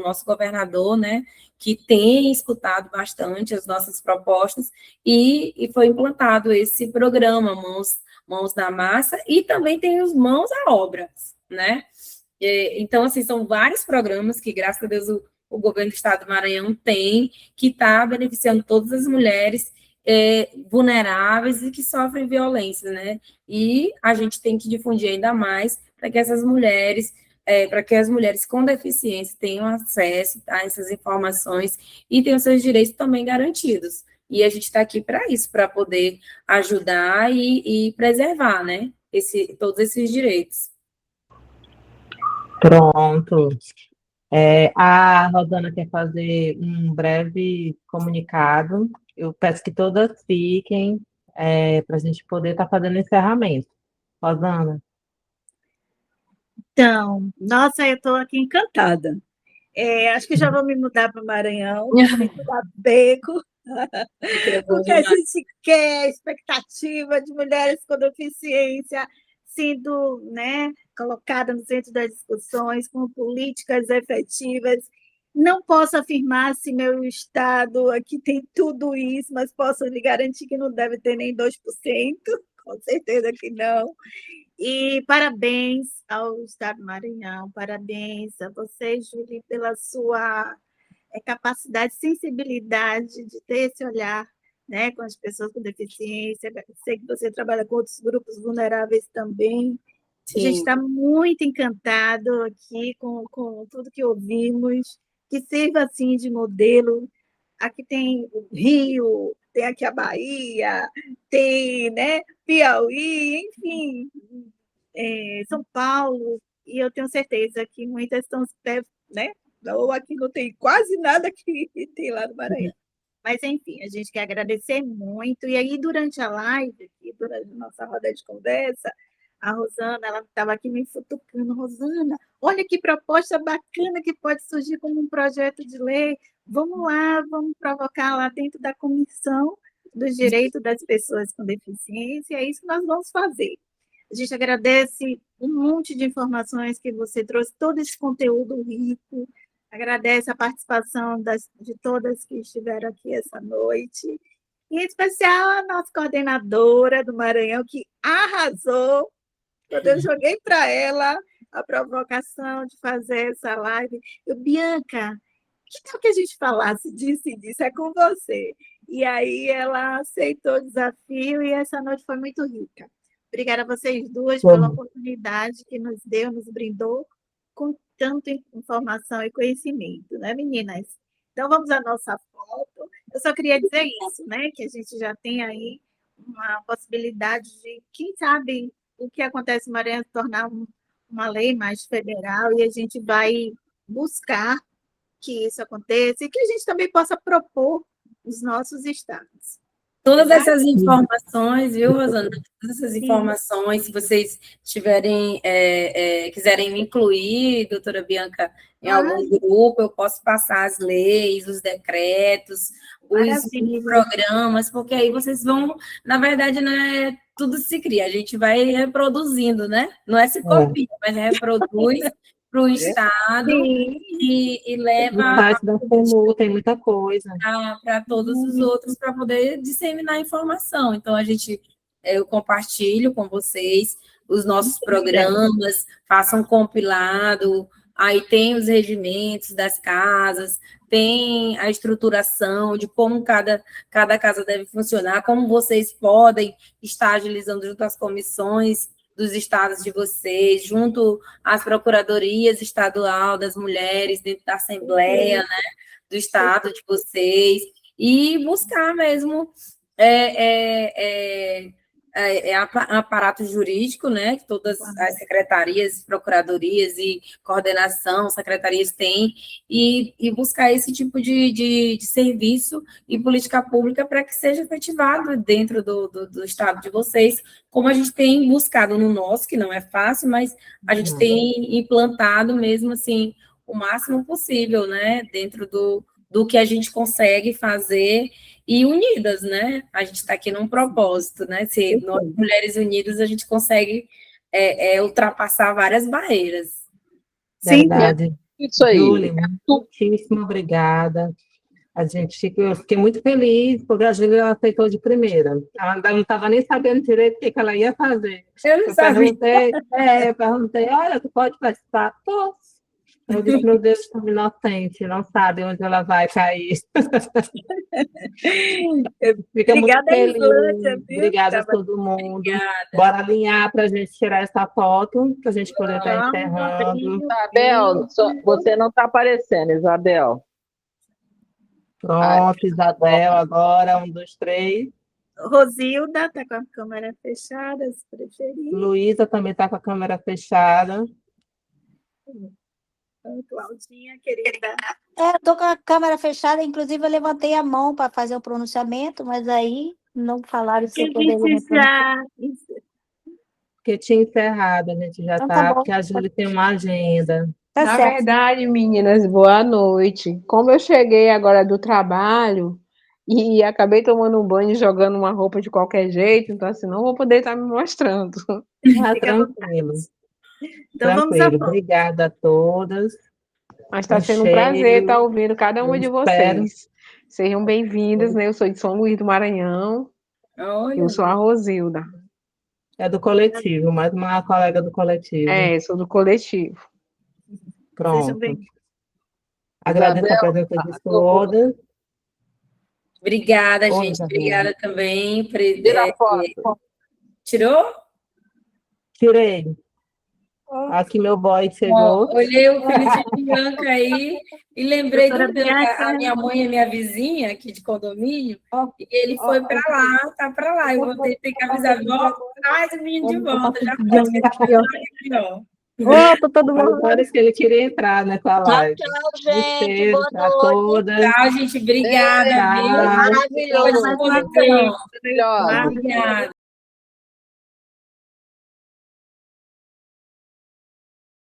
nosso governador, né, que tem escutado bastante as nossas propostas, e foi implantado esse programa Mãos na Massa, e também tem os Mãos à Obra, né? Então, assim, são vários programas que, graças a Deus, o governo do Estado do Maranhão tem, que está beneficiando todas as mulheres vulneráveis e que sofrem violência, né? E a gente tem que difundir ainda mais para que essas mulheres para que as mulheres com deficiência tenham acesso a essas informações e tenham seus direitos também garantidos. E a gente está aqui para isso, para poder ajudar e preservar, né, todos esses direitos. Pronto. A Rosana quer fazer um breve comunicado. Eu peço que todas fiquem para a gente poder estar fazendo o encerramento. Rosana. Então, nossa, eu estou aqui encantada. Acho que já vou me mudar para o Maranhão, para Beco, porque a gente quer expectativa de mulheres com deficiência sendo, né, colocada no centro das discussões, com políticas efetivas. Não posso afirmar se meu estado aqui tem tudo isso, mas posso lhe garantir que não deve ter nem 2%, com certeza que não. E parabéns ao Estado do Maranhão, parabéns a você, Júlia, pela sua capacidade, sensibilidade de ter esse olhar, né, com as pessoas com deficiência. Sei que você trabalha com outros grupos vulneráveis também. A gente Sim. está muito encantado aqui com tudo que ouvimos, que sirva assim de modelo. Aqui tem o Rio, tem aqui a Bahia, tem, né, Piauí, enfim, São Paulo, e eu tenho certeza que muitas estão, né, ou aqui não tem quase nada que tem lá no Maranhão. Mas, enfim, a gente quer agradecer muito. E aí, durante a live, aqui, durante a nossa roda de conversa, a Rosana, ela estava aqui me futucando. Rosana, olha que proposta bacana que pode surgir como um projeto de lei. Vamos lá, vamos provocar lá dentro da Comissão dos Direitos das Pessoas com Deficiência. É isso que nós vamos fazer. A gente agradece um monte de informações que você trouxe, todo esse conteúdo rico. Agradece a participação de todas que estiveram aqui essa noite. E, em especial, a nossa coordenadora do Maranhão, que arrasou. Quando eu joguei para ela a provocação de fazer essa live, Bianca, que tal que a gente falasse disso e disso? É com você. E aí ela aceitou o desafio e essa noite foi muito rica. Obrigada a vocês duas pela oportunidade que nos deu, nos brindou com tanta informação e conhecimento, né, meninas? Então, vamos à nossa foto. Eu só queria dizer isso, né, que a gente já tem aí uma possibilidade de, quem sabe, o que acontece em Maranhão se tornar uma lei mais federal e a gente vai buscar que isso aconteça e que a gente também possa propor os nossos estados. Todas essas informações, viu, Rosana? Todas essas informações, se vocês tiverem, quiserem me incluir, doutora Bianca, em algum grupo, eu posso passar as leis, os decretos, os programas, porque aí vocês vão, na verdade, né, tudo se cria, a gente vai reproduzindo, né? Não é se copia, mas reproduz para o Estado e leva... No site da FEMU tem muita coisa. Para todos os outros, para poder disseminar a informação. Então, eu compartilho com vocês os nossos programas, façam um compilado, aí tem os regimentos das casas, tem a estruturação de como cada casa deve funcionar, como vocês podem estar agilizando junto às comissões dos estados de vocês, junto às procuradorias estadual das mulheres, dentro da Assembleia, né, do estado de vocês, e buscar mesmo aparato jurídico, né, que todas as secretarias, procuradorias e coordenação, secretarias têm, e buscar esse tipo de serviço e política pública para que seja efetivado dentro do estado de vocês, como a gente tem buscado no nosso, que não é fácil, mas a gente tem implantado mesmo, assim, o máximo possível, né, dentro do que a gente consegue fazer e unidas, né? A gente está aqui num propósito, né? Se nós, mulheres unidas, a gente consegue ultrapassar várias barreiras. Verdade. Isso aí. Júlia, muitíssimo obrigada. Eu fiquei muito feliz, porque a Júlia aceitou de primeira. Ela não estava nem sabendo direito o que ela ia fazer. Eu não sabia. Eu perguntei, olha, tu pode participar? Tô. Eu disse, meu Deus, estou inocente, não sabe onde ela vai cair. Fica obrigada, muito feliz. Islândia, Obrigada a todo mundo. Obrigada. Bora alinhar para a gente tirar essa foto, para a gente poder estar encerrando. Isabel, você não está aparecendo, Isabel. Pronto, Isabel, agora, 1, 2, 3. Rosilda está com a câmera fechada, se preferir. Luísa também está com a câmera fechada. Claudinha, querida. Estou com a câmera fechada, inclusive eu levantei a mão para fazer o pronunciamento, mas aí não falaram se eu poderia me pronunciar. Porque tinha encerrado, a gente já Então, está, tá bom. porque a Júlia tem uma agenda. Tá Na certo. verdade, meninas, boa noite. Como eu cheguei agora do trabalho e acabei tomando um banho e jogando uma roupa de qualquer jeito, então assim, não vou poder estar me mostrando. Tranquilo. Então, vamos Tranquilo. Obrigada a todas. Mas está sendo um prazer estar ouvindo cada uma de vocês. Sejam bem-vindas, né? Eu sou de São Luís do Maranhão. Eu sou a Rosilda. É do coletivo, mais uma colega do coletivo. Sou do coletivo. Pronto. Agradeço a Isabel, presença de todas. Obrigada, Oi, gente. Isabel. Obrigada também. tira a foto. Tirou? Tirei. Aqui meu boy Ó, chegou. olhei o filho de Bianca aí e lembrei do Doutora meu, que Bianca. a minha mãe é minha vizinha aqui de condomínio, e ele foi para lá, tá para lá. Eu vou ter que avisar, ó, traz o menino de volta, já pode ficar aqui, ó. Ô, todo mundo. Parece que ele queria entrar nessa Tchau, live. tchau, Um gente. beijo Boa para noite. todas. Tchau, gente. Obrigada, viu? Tchau. Maravilhoso. Disposição. Maravilhosa. Obrigada.